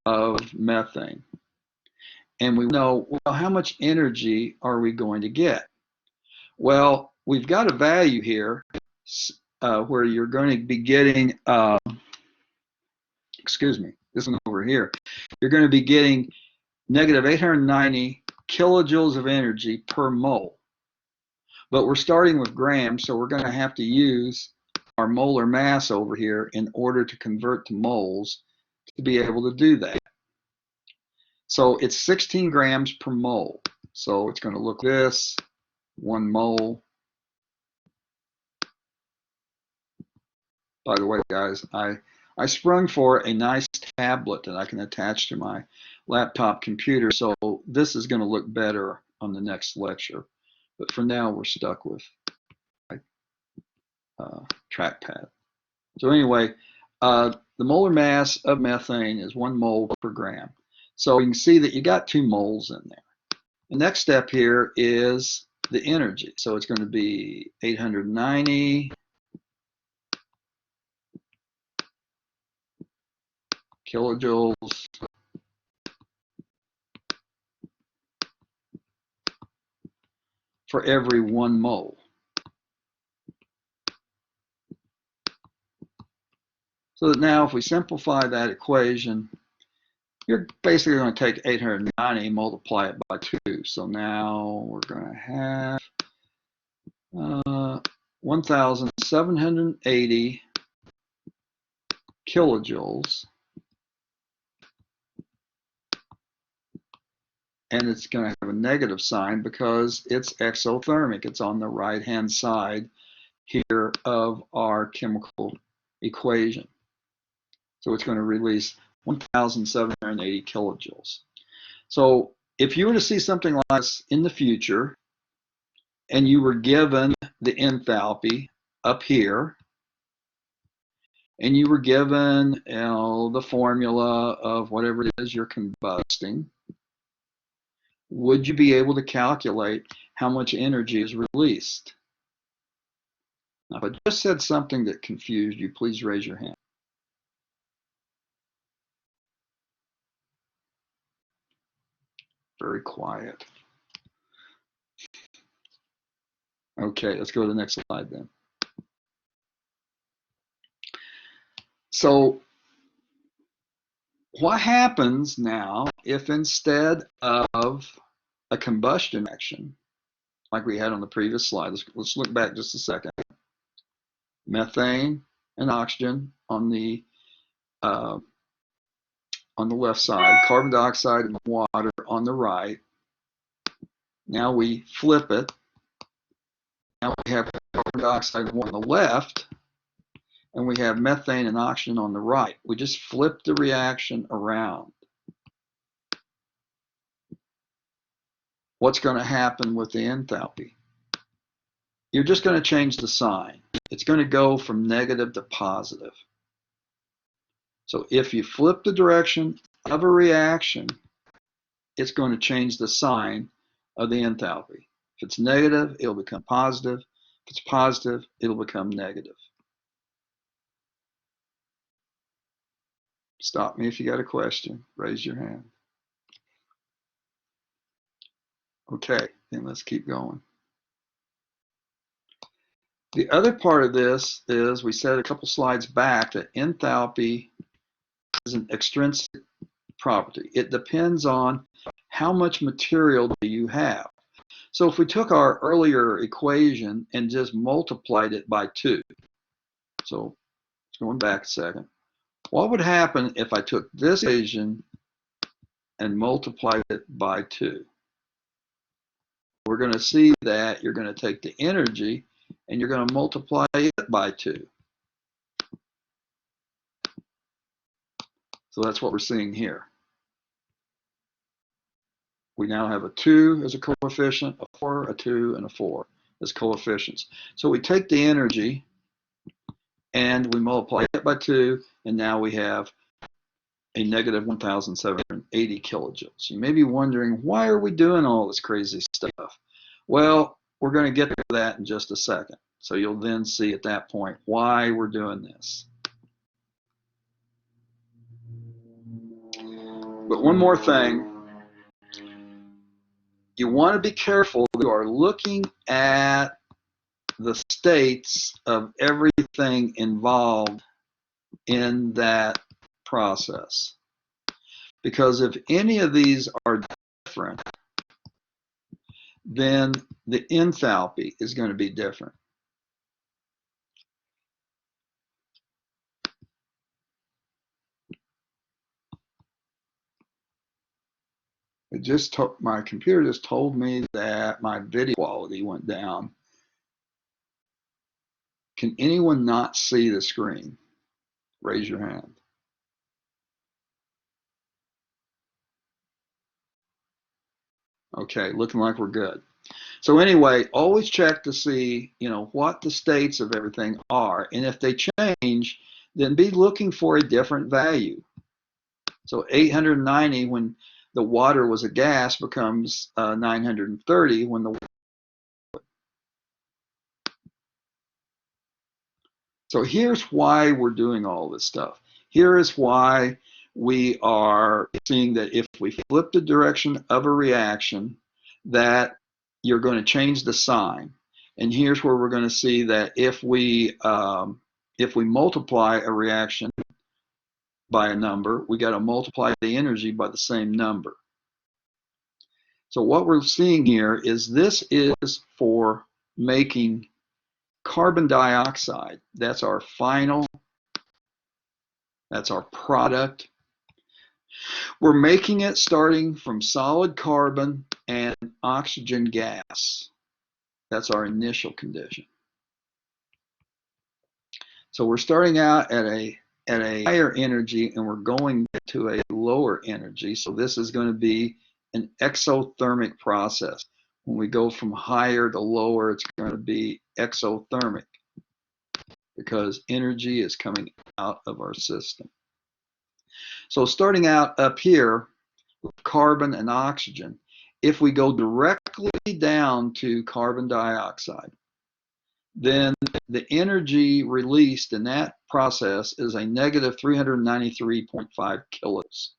of methane, and we know, well, how much energy are we going to get? Well, we've got a value here where you're going to be getting, excuse me, this one over here, you're going to be getting negative 890 kilojoules of energy per mole. But we're starting with grams, so we're going to have to use our molar mass over here in order to convert to moles to be able to do that. So it's 16 grams per mole. So it's going to look like this, 1 mole. By the way, guys, I sprung for a nice tablet that I can attach to my laptop computer, so this is going to look better on the next lecture. But for now, we're stuck with my trackpad. So anyway, the molar mass of methane is 1 mole per gram. So you can see that you got 2 moles in there. The next step here is the energy. So it's going to be 890 kilojoules for every 1 mole. So that now if we simplify that equation, you're basically going to take 890, multiply it by 2. So now we're going to have 1,780 kilojoules, and it's going to have a negative sign because it's exothermic. It's on the right-hand side here of our chemical equation. So it's going to release 1,780 kilojoules. So if you were to see something like this in the future, and you were given the enthalpy up here, and you were given, the formula of whatever it is you're combusting, would you be able to calculate how much energy is released? Now, if I just said something that confused you, please raise your hand. Very quiet. Okay, let's go to the next slide then. So what happens now if instead of a combustion reaction, like we had on the previous slide, let's look back just a second. Methane and oxygen on the left side, carbon dioxide and water on the right. Now we flip it. Now we have carbon dioxide on the left, and we have methane and oxygen on the right. We just flip the reaction around. What's going to happen with the enthalpy? You're just going to change the sign. It's going to go from negative to positive. So if you flip the direction of a reaction, it's going to change the sign of the enthalpy. If it's negative, it'll become positive. If it's positive, it'll become negative. Stop me if you got a question. Raise your hand. Okay, then let's keep going. The other part of this is, we said a couple slides back, that enthalpy is an extrinsic property. It depends on how much material do you have. So if we took our earlier equation and just multiplied it by 2, so going back a second, what would happen if I took this equation and multiplied it by 2? We're going to see that you're going to take the energy and you're going to multiply it by 2. So that's what we're seeing here. We now have a 2 as a coefficient, a 4, a 2, and a 4 as coefficients. So we take the energy and we multiply it by 2, and now we have a negative 1,780 kilojoules. You may be wondering, why are we doing all this crazy stuff? Well, we're going to get to that in just a second. So you'll then see at that point why we're doing this. But one more thing. You want to be careful. You are looking at the states of everything involved in that process. Because if any of these are different, then the enthalpy is going to be different. My computer just told me that my video quality went down. Can anyone not see the screen? Raise your hand. Okay, looking like we're good. So anyway, always check to see, what the states of everything are. And if they change, then be looking for a different value. So 890 when the water was a gas becomes 930 when the. So here's why we're doing all this stuff. Here is why we are seeing that if we flip the direction of a reaction, that you're going to change the sign. And here's where we're going to see that if we multiply a reaction by a number, we got to multiply the energy by the same number. So what we're seeing here is this is for making carbon dioxide. That's our final That's our product. We're making it starting from solid carbon and oxygen gas. That's our initial condition. So we're starting out at a higher energy and we're going to a lower energy. So this is going to be an exothermic process. When we go from higher to lower, it's going to be exothermic because energy is coming out of our system. So starting out up here with carbon and oxygen, if we go directly down to carbon dioxide, then the energy released in that process is a negative 393.5 kilos.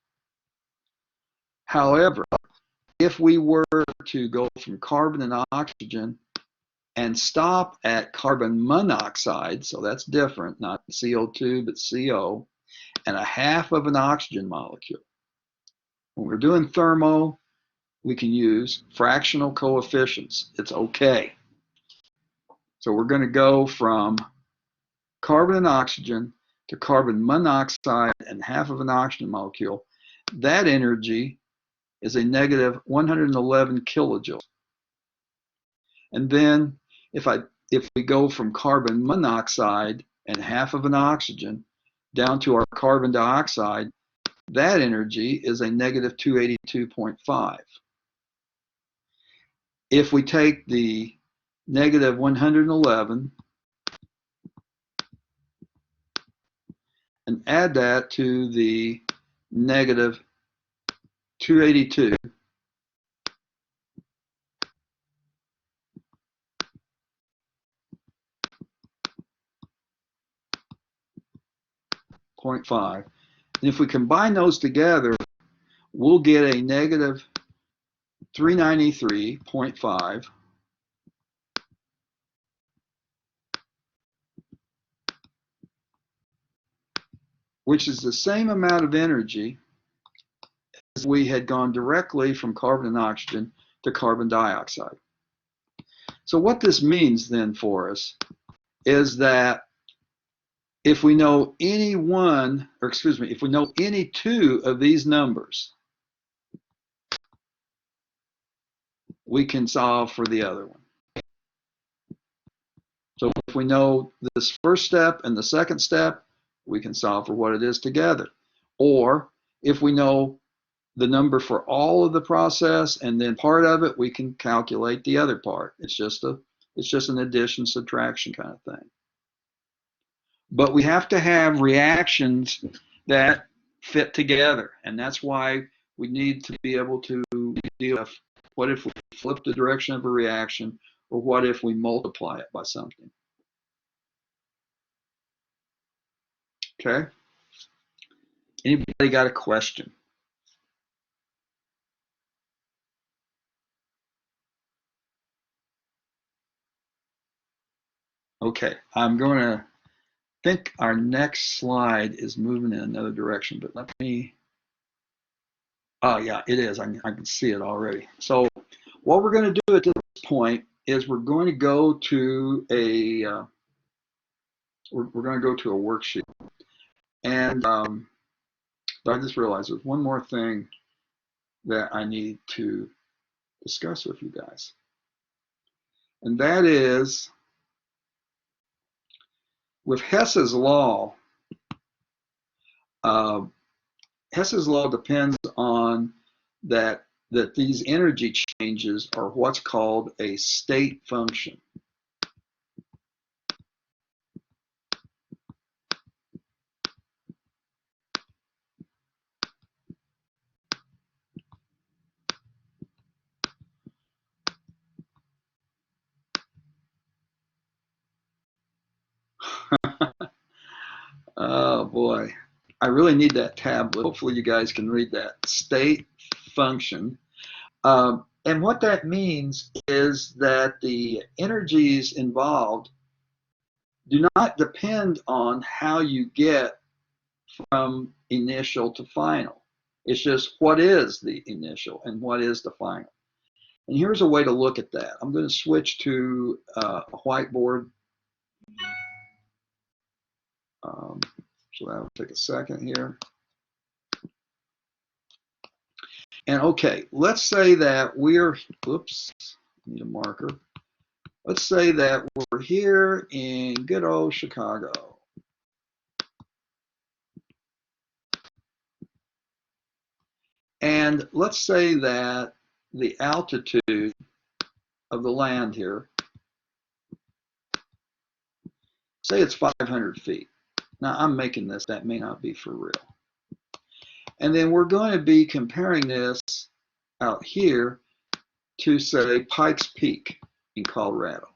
However, if we were to go from carbon and oxygen and stop at carbon monoxide, so that's different, not CO2, but CO, and a half of an oxygen molecule. When we're doing thermo, we can use fractional coefficients. It's okay. So we're going to go from carbon and oxygen to carbon monoxide and half of an oxygen molecule. That energy is a negative 111 kilojoules. And then if we go from carbon monoxide and half of an oxygen down to our carbon dioxide, that energy is a negative 282.5. If we take the negative 111 and add that to the negative 282.5, and if we combine those together, we'll get a negative 393.5, which is the same amount of energy as we had gone directly from carbon and oxygen to carbon dioxide. So what this means then for us is that if we know any one, or excuse me, if we know any two of these numbers, we can solve for the other one. So if we know this first step and the second step, we can solve for what it is together. Or if we know the number for all of the process and then part of it, we can calculate the other part. It's just an addition subtraction kind of thing. But we have to have reactions that fit together, and that's why we need to be able to deal with what if we flip the direction of a reaction, or what if we multiply it by something. Okay? Anybody got a question? Okay, I'm going to think our next slide is moving in another direction, but let me, oh yeah, it is. I can see it already. So what we're going to do at this point is we're going to go to a worksheet, and but I just realized there's one more thing that I need to discuss with you guys, and that is with Hess's law. Hess's law depends on that these energy changes are what's called a state function. Oh boy, I really need that tablet. Hopefully you guys can read that. State function. And what that means is that the energies involved do not depend on how you get from initial to final. It's just what is the initial and what is the final. And here's a way to look at that. I'm going to switch to a whiteboard. So that'll take a second here. And okay, let's say that we're, oops, need a marker. Let's say that we're here in good old Chicago. And let's say that the altitude of the land here, say it's 500 feet. Now I'm making this, that may not be for real. And then we're going to be comparing this out here to, say, Pikes Peak in Colorado.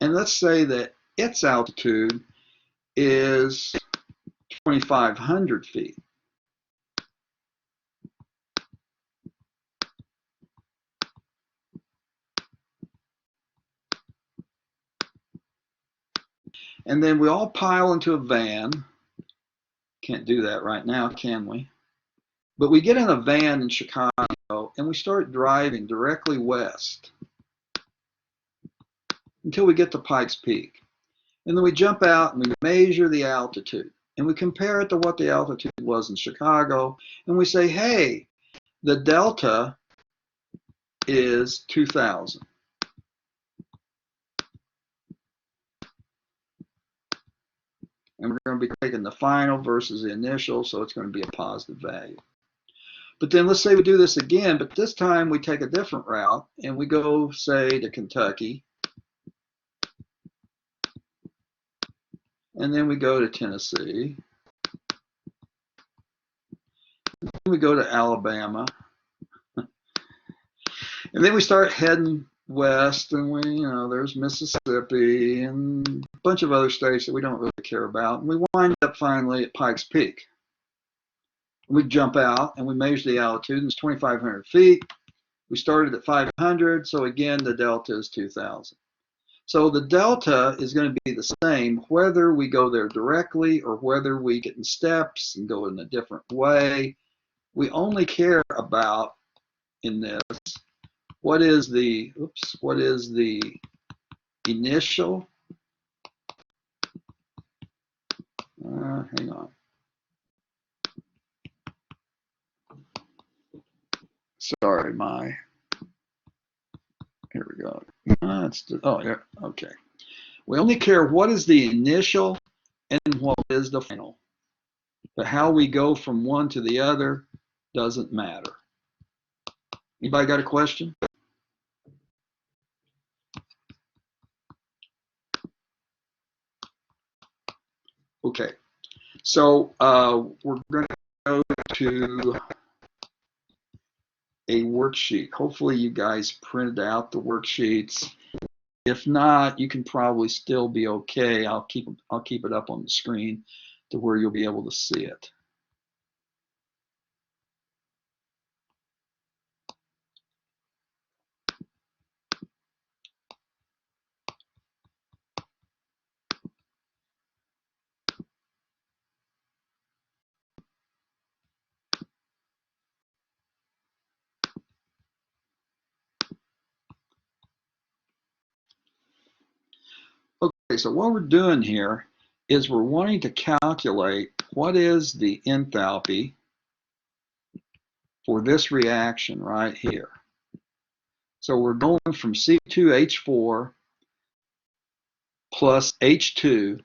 And let's say that its altitude is 2,500 feet. And then we all pile into a van. Can't do that right now, can we? But we get in a van in Chicago and we start driving directly west until we get to Pikes Peak. And then we jump out and we measure the altitude. And we compare it to what the altitude was in Chicago. And we say, hey, the delta is 2,000. And we're going to be taking the final versus the initial, so it's going to be a positive value. But then let's say we do this again, but this time we take a different route and we go, say, to Kentucky. And then we go to Tennessee. And then we go to Alabama. And then we start heading west, and there's Mississippi and a bunch of other states that we don't really care about. And we wind up finally at Pikes Peak. We jump out and we measure the altitude, and it's 2,500 feet. We started at 500, so again, the delta is 2,000. So the delta is going to be the same whether we go there directly or whether we get in steps and go in a different way. We only care about in this what is the initial, hang on. Sorry, here we go. Oh, yeah, okay. We only care what is the initial and what is the final. But how we go from one to the other doesn't matter. Anybody got a question? Okay, so we're going to go to a worksheet. Hopefully you guys printed out the worksheets. If not, you can probably still be okay. I'll keep it up on the screen to where you'll be able to see it. Okay, so what we're doing here is we're wanting to calculate what is the enthalpy for this reaction right here. So we're going from C2H4 plus H2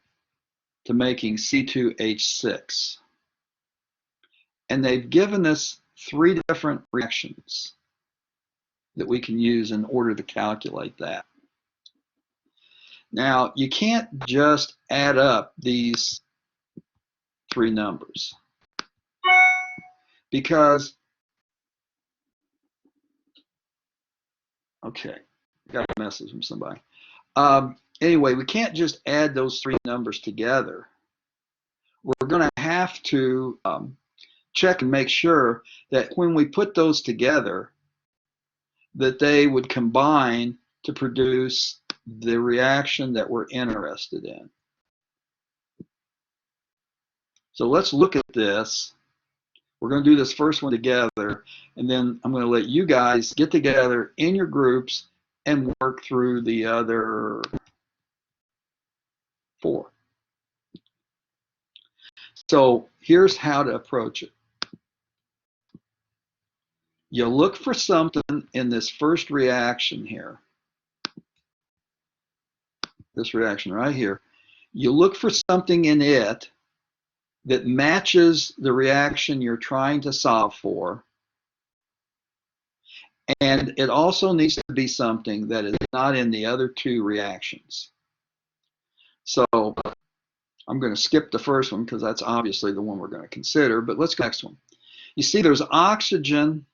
to making C2H6. And they've given us 3 different reactions that we can use in order to calculate that. Now, you can't just add up these 3 numbers because, okay, got a message from somebody. Anyway, we can't just add those 3 numbers together. We're going to have to check and make sure that when we put those together, that they would combine to produce the reaction that we're interested in. So let's look at this We're going to do this first one together, and then I'm going to let you guys get together in your groups and work through the other 4. So here's how to approach it. You look for something in this first reaction here, this reaction right here. You look for something in it that matches the reaction you're trying to solve for. And it also needs to be something that is not in the other 2 reactions. So I'm going to skip the first one because that's obviously the one we're going to consider, but let's go to the next one. You see there's oxygen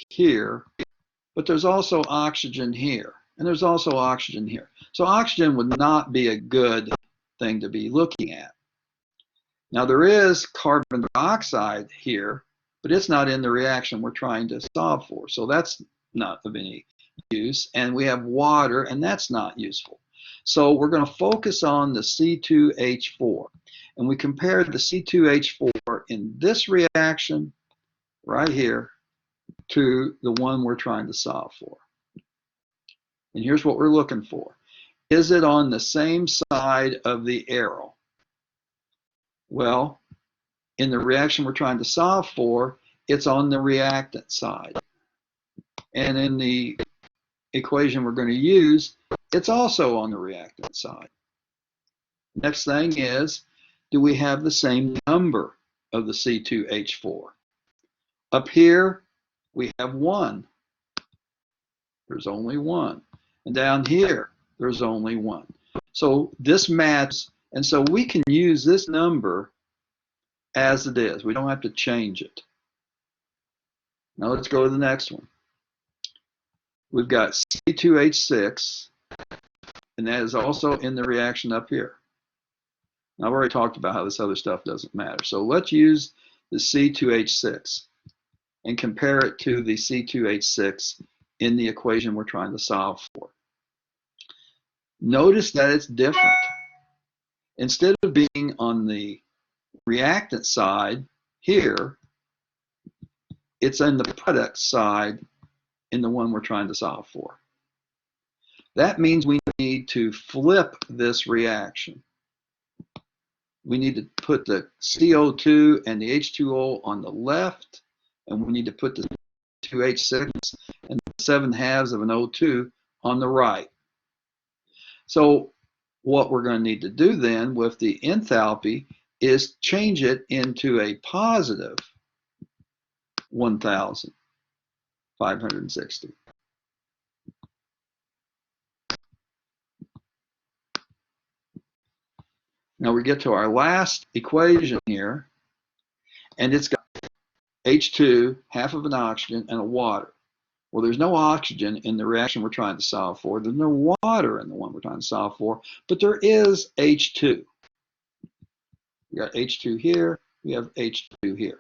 here, but there's also oxygen here, and there's also oxygen here. So oxygen would not be a good thing to be looking at. Now there is carbon dioxide here, but it's not in the reaction we're trying to solve for. So that's not of any use. And we have water, and that's not useful. So we're going to focus on the C2H4. And we compare the C2H4 in this reaction right here to the one we're trying to solve for. And here's what we're looking for. Is it on the same side of the arrow? Well, in the reaction we're trying to solve for, it's on the reactant side. And in the equation we're going to use, it's also on the reactant side. Next thing is, do we have the same number of the C2H4? Up here, we have 1. There's only 1. And down here, there's only 1. So this matches, and so we can use this number as it is. We don't have to change it. Now let's go to the next one. We've got C2H6, and that is also in the reaction up here. Now, I've already talked about how this other stuff doesn't matter. So let's use the C2H6 and compare it to the C2H6 in the equation we're trying to solve for. Notice that it's different. Instead of being on the reactant side here, it's on the product side in the one we're trying to solve for. That means we need to flip this reaction. We need to put the CO2 and the H2O on the left, and we need to put the 2H6 and the 7/2 of an O2 on the right. So what we're going to need to do then with the enthalpy is change it into a positive 1,560. Now we get to our last equation here, and it's got H2, half of an oxygen, and a water. Well, there's no oxygen in the reaction we're trying to solve for. There's no water in the one we're trying to solve for, but there is H2. We got H2 here, we have H2 here.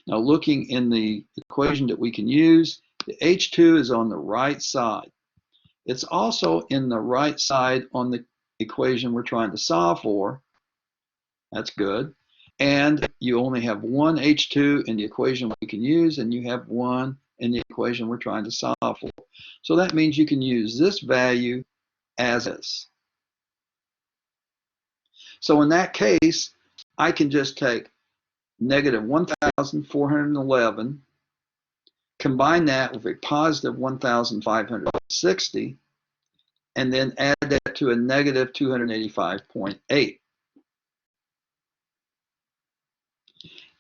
Now looking in the equation that we can use, the H2 is on the right side. It's also in the right side on the equation we're trying to solve for. That's good. And you only have one H2 in the equation we can use, and you have one in the equation we're trying to solve for. So that means you can use this value as is. So in that case, I can just take negative 1,411, combine that with a positive 1,560, and then add that to a negative 285.8.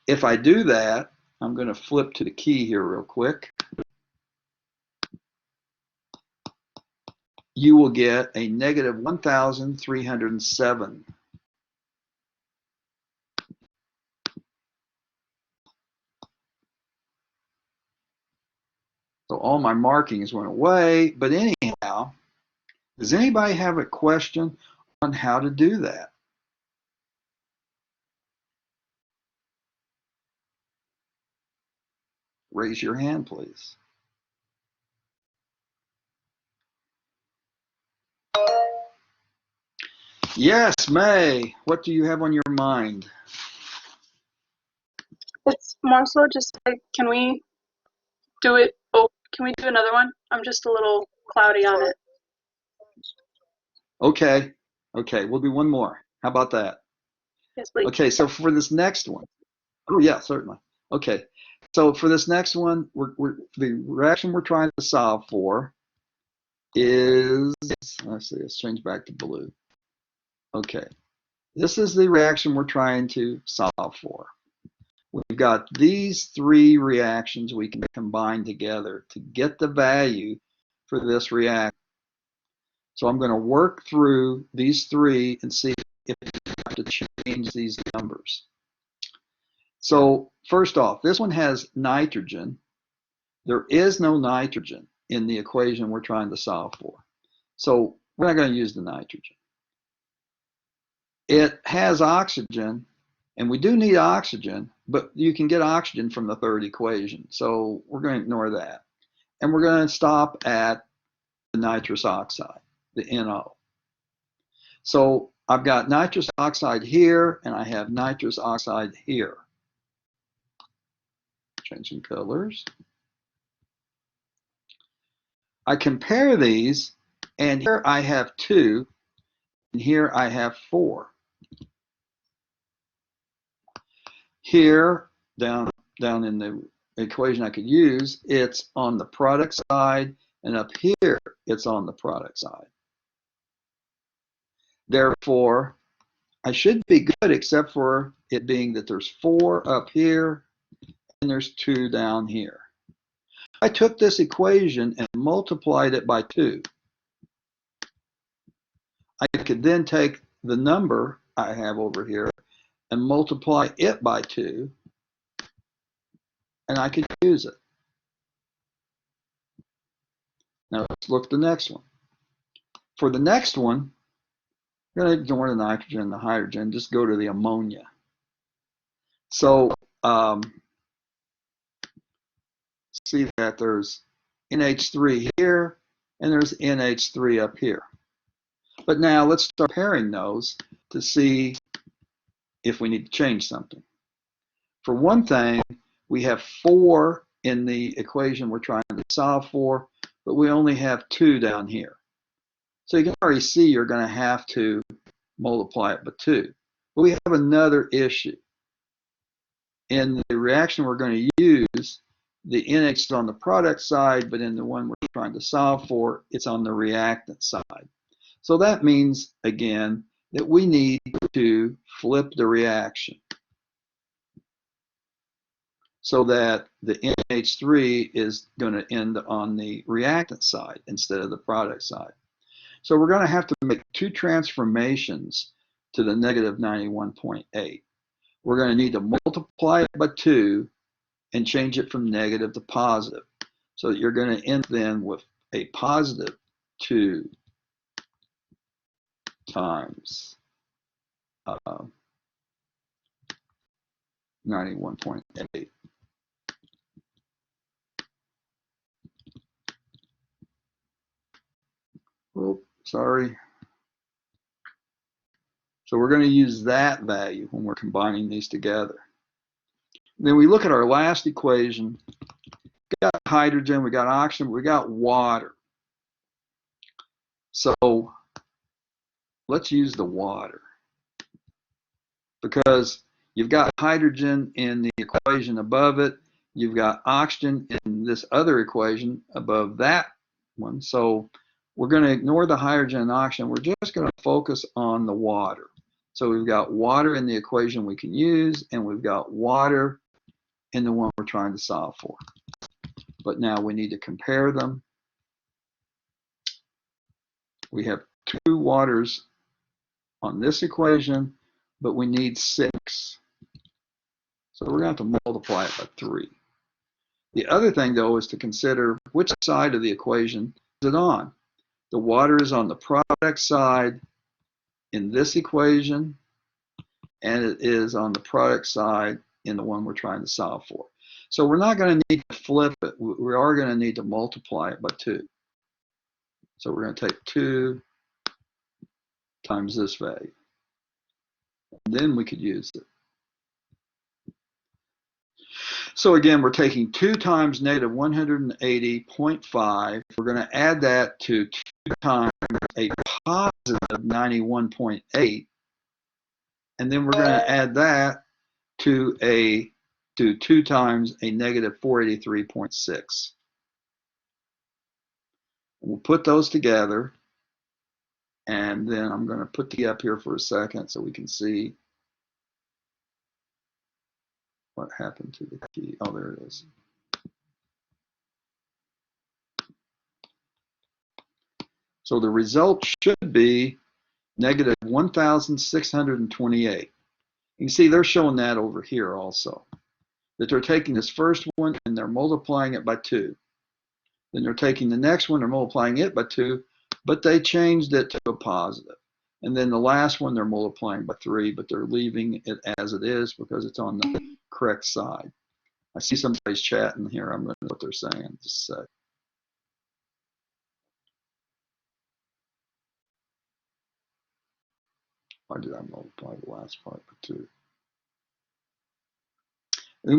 If I do that, I'm going to flip to the key here real quick. You will get a negative 1,307. So all my markings went away, but anyhow, does anybody have a question on how to do that? Raise your hand, please. Yes, May, what do you have on your mind? It's more so just like, can we do it? Oh, can we do another one? I'm just a little cloudy on it. Okay. Okay. We'll do one more. How about that? Yes, please. Okay. So for this next one, oh yeah, certainly. Okay. So for this next one, the reaction we're trying to solve for is, let's see, let's change back to blue. Okay. This is the reaction we're trying to solve for. We've got these three reactions we can combine together to get the value for this reaction. So I'm going to work through these three and see if we have to change these numbers. So first off, this one has nitrogen. There is no nitrogen in the equation we're trying to solve for. So we're not going to use the nitrogen. It has oxygen, and we do need oxygen, but you can get oxygen from the third equation. So we're going to ignore that. And we're going to stop at the nitrous oxide, the NO. So I've got nitrous oxide here, and I have nitrous oxide here. Changing colors. I compare these, and here I have 2, and here I have 4. Here, down in the equation I could use, it's on the product side, and up here, it's on the product side. Therefore, I should be good except for it being that there's 4 up here, and there's 2 down here. I took this equation and multiplied it by 2. I could then take the number I have over here and multiply it by 2, and I could use it. Now let's look at the next one. For the next one, I'm going to ignore the nitrogen and the hydrogen, just go to the ammonia. So see that there's NH3 here, and there's NH3 up here. But now let's start pairing those to see if we need to change something. For one thing, we have 4 in the equation we're trying to solve for, but we only have 2 down here. So you can already see you're going to have to multiply it by 2. But we have another issue. In the reaction we're going to use, the NH is on the product side, but in the one we're trying to solve for, it's on the reactant side. So that means, again, that we need to flip the reaction so that the NH3 is going to end on the reactant side instead of the product side. So we're going to have to make 2 transformations to the negative 91.8. We're going to need to multiply it by 2 and change it from negative to positive. So you're going to end then with a positive 2 times 91.8. Oh, sorry. So we're going to use that value when we're combining these together. Then we look at our last equation. We got hydrogen, we got oxygen, we got water. So let's use the water, because you've got hydrogen in the equation above it, you've got oxygen in this other equation above that one. So we're going to ignore the hydrogen and oxygen. We're just going to focus on the water. So we've got water in the equation we can use, and we've got water in the one we're trying to solve for. But now we need to compare them. We have 2 waters on this equation, but we need 6. So we're going to have to multiply it by 3. The other thing, though, is to consider which side of the equation is it on. The water is on the product side in this equation, and it is on the product side in the one we're trying to solve for. So we're not going to need to flip it. We are going to need to multiply it by 2. So we're going to take 2 times this value. And then we could use it. So again, we're taking 2 times negative 180.5. We're going to add that to 2 times a positive 91.8. And then we're going to add that to 2 times a negative 483.6. We'll put those together. And then I'm going to put the up here for a second so we can see what happened to the key. Oh, there it is. So the result should be negative 1,628. You can see they're showing that over here also, that they're taking this first one and they're multiplying it by 2. Then they're taking the next one, they're multiplying it by 2, but they changed it to a positive. And then the last one, they're multiplying by 3, but they're leaving it as it is because it's on the correct side. I see somebody's chatting here. I'm going to know what they're saying. Just a sec. Why did I multiply the last part by 2?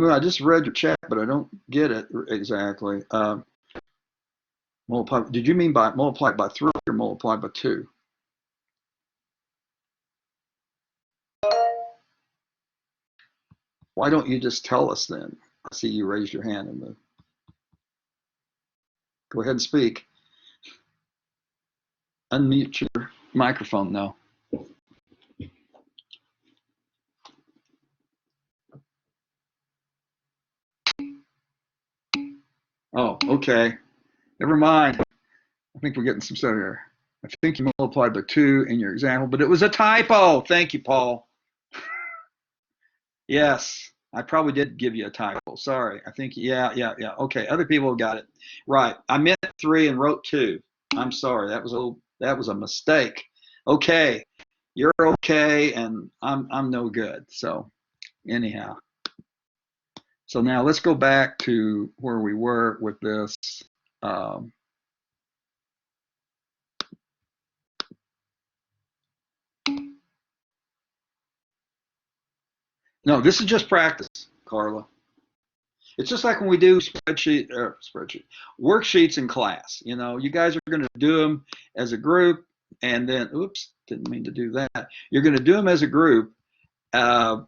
I just read your chat, but I don't get it exactly. Multiply. Did you mean by multiply by 3 or multiply by 2? Why don't you just tell us then? I see you raised your hand in the. Go ahead and speak. Unmute your microphone now. Oh, okay. Never mind. I think we're getting some stuff here. I think you multiplied by 2 in your example, but it was a typo. Thank you, Paul. Yes, I probably did give you a typo. Sorry. I think, yeah. Okay, other people have got it. Right. I meant 3 and wrote 2. I'm sorry. That was a mistake. Okay. You're okay, and I'm no good. So anyhow. So now let's go back to where we were with this. No, this is just practice, Carla. It's just like when we do worksheets in class. You know, you guys are going to do them as a group, and then, oops, didn't mean to do that. You're going to do them as a group, but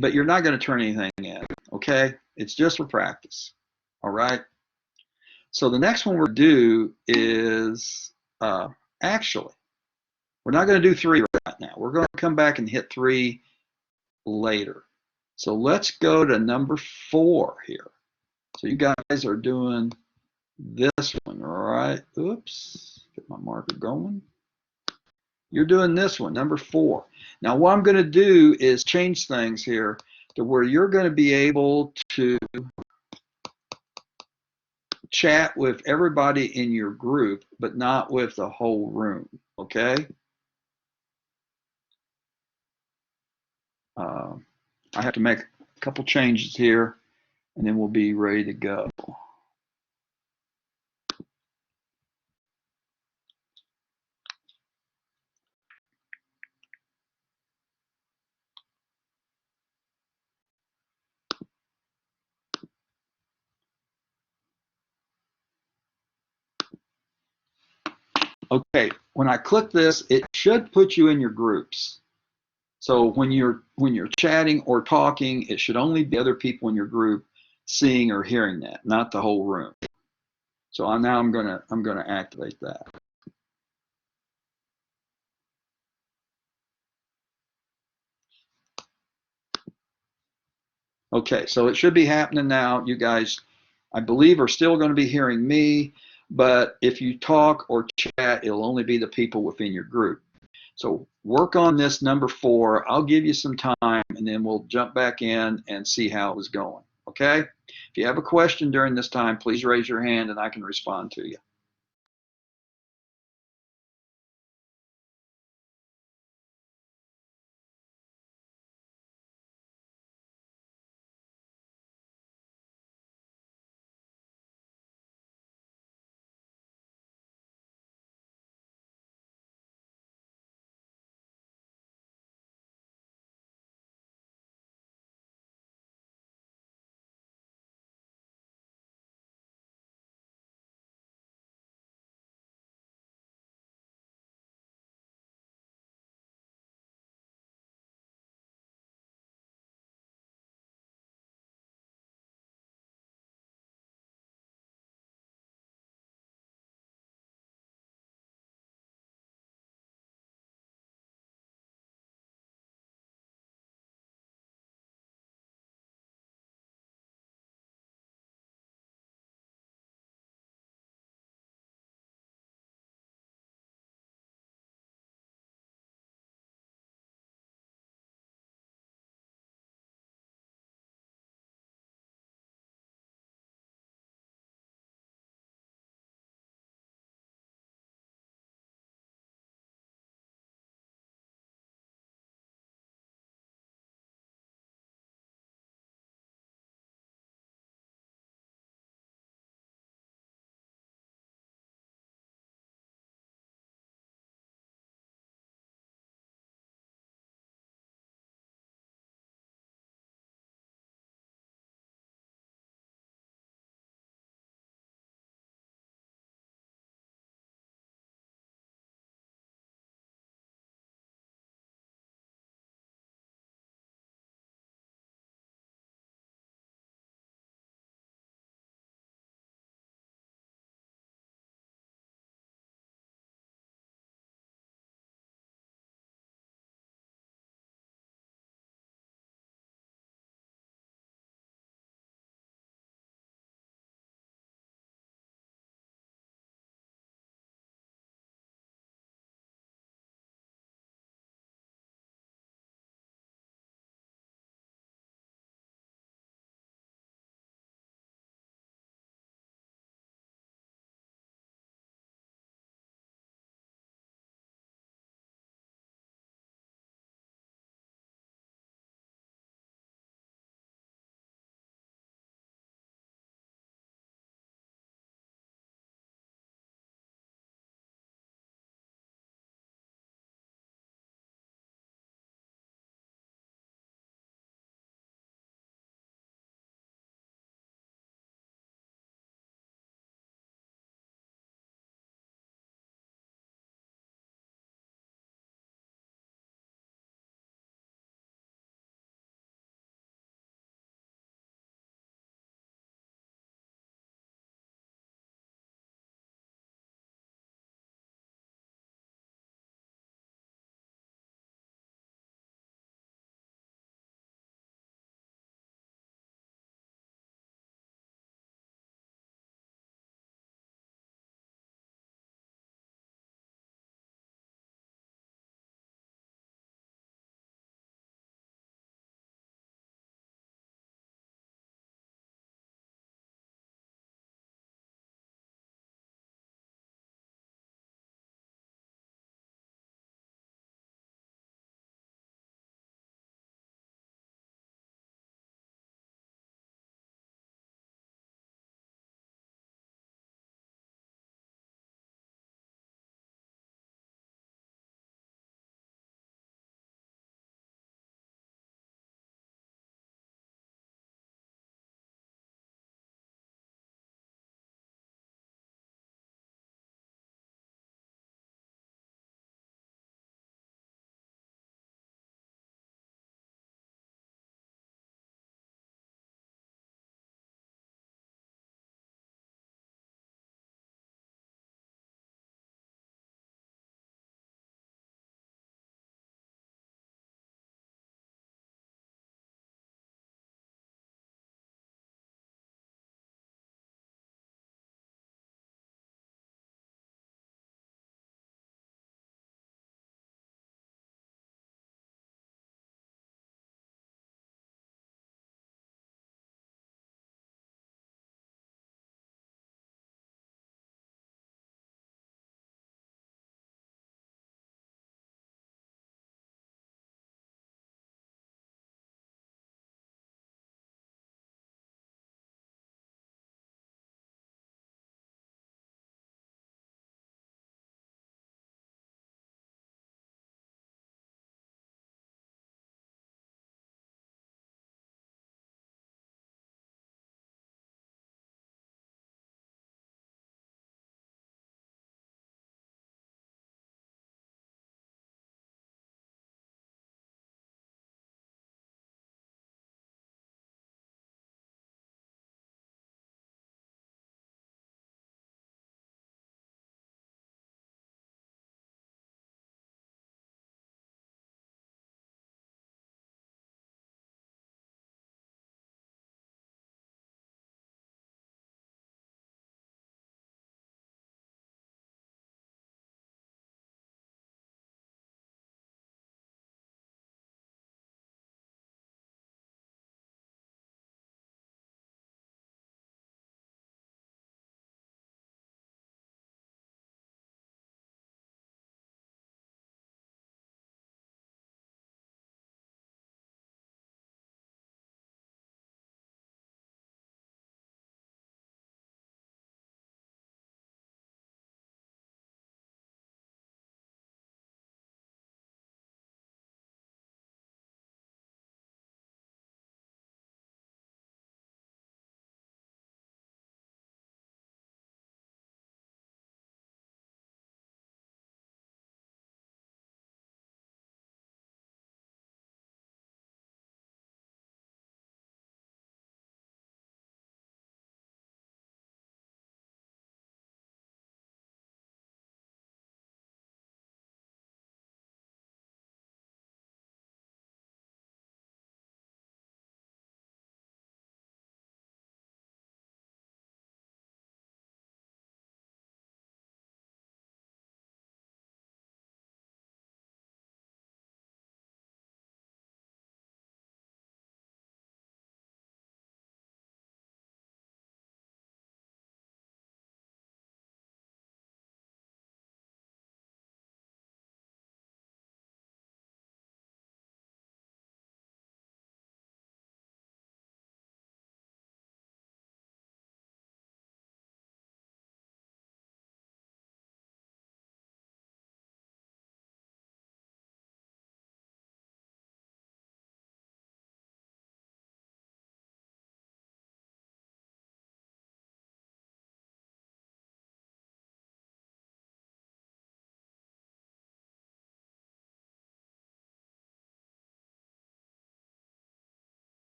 you're not going to turn anything in, okay? It's just for practice, all right? So the next one we'll do is actually, we're not going to do 3 right now. We're going to come back and hit 3 later. So let's go to number 4 here. So you guys are doing this one, all right? Oops, get my marker going. You're doing this one, number 4. Now what I'm going to do is change things here to where you're going to be able to chat with everybody in your group, but not with the whole room, okay? I have to make a couple changes here, and then we'll be ready to go. Okay, when I click this, it should put you in your groups. So when you're chatting or talking, it should only be other people in your group seeing or hearing that, not the whole room. So I'm gonna activate that. Okay, so it should be happening now. You guys, I believe, are still going to be hearing me, but if you talk or chat, it'll only be the people within your group. So work on this number 4. I'll give you some time, and then we'll jump back in and see how it was going. Okay? If you have a question during this time, please raise your hand, and I can respond to you.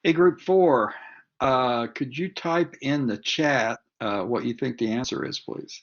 Hey, group four, could you type in the chat what you think the answer is, please?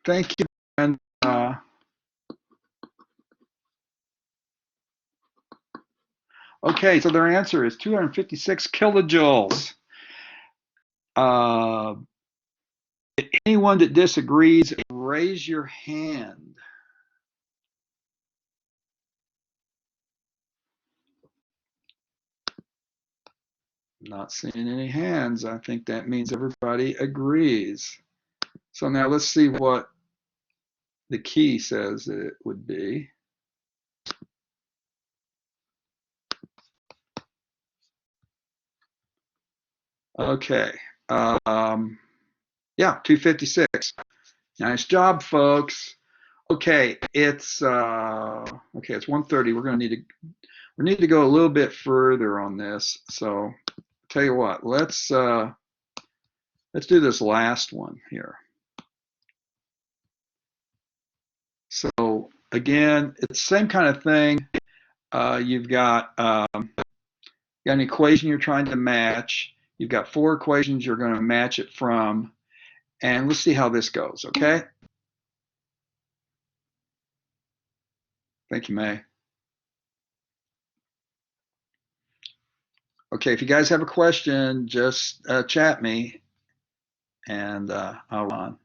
Thank you, and okay, so their answer is 256 kilojoules. Uh, anyone that disagrees, raise your hand. Not seeing any hands. I think that means everybody agrees. So now let's see what the key says it would be. Okay. Yeah, 256. Nice job, folks. Okay, it's 1:30. We need to go a little bit further on this. So tell you what, let's do this last one here. So again, it's the same kind of thing. You've got an equation you're trying to match. You've got four equations you're going to match it from, and let's see how this goes. Okay. Thank you, May. Okay, if you guys have a question, just chat me, and I'll run.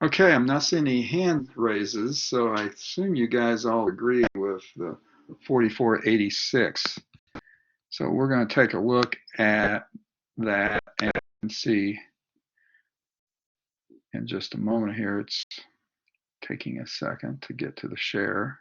Okay, I'm not seeing any hand raises, so I assume you guys all agree with the 4486. So we're going to take a look at that and see in just a moment here. It's taking a second to get to the share.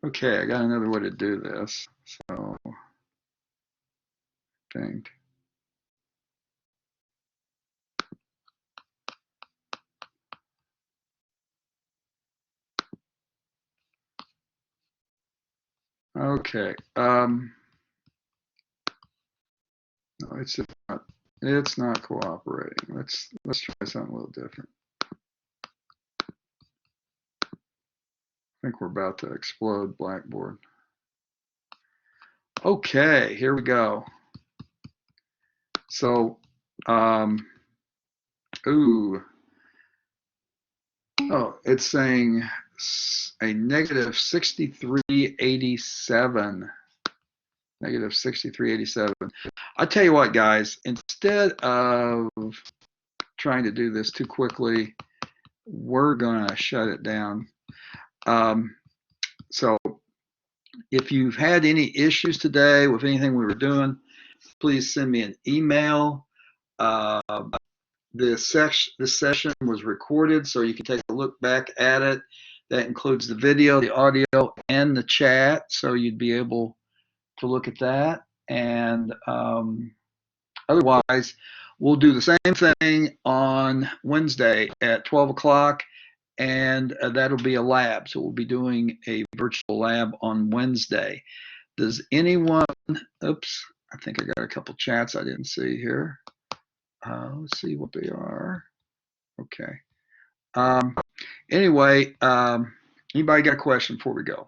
Okay, I got another way to do this. So, dang. Okay. No, it's not cooperating. Let's try something a little different. I think we're about to explode Blackboard. Okay, here we go. So, it's saying a negative 6387. Negative 6387. I tell you what, guys, instead of trying to do this too quickly, we're going to shut it down. So if you've had any issues today with anything we were doing, please send me an email. This session was recorded, so you can take a look back at it. That includes the video, the audio, and the chat, so you'd be able to look at that. And otherwise, we'll do the same thing on Wednesday at 12 o'clock, and that'll be a lab. So we'll be doing a virtual lab on Wednesday. Does anyone, oops, I think I got a couple chats I didn't see here. Let's see what they are. Okay. Anyway, anybody got a question before we go?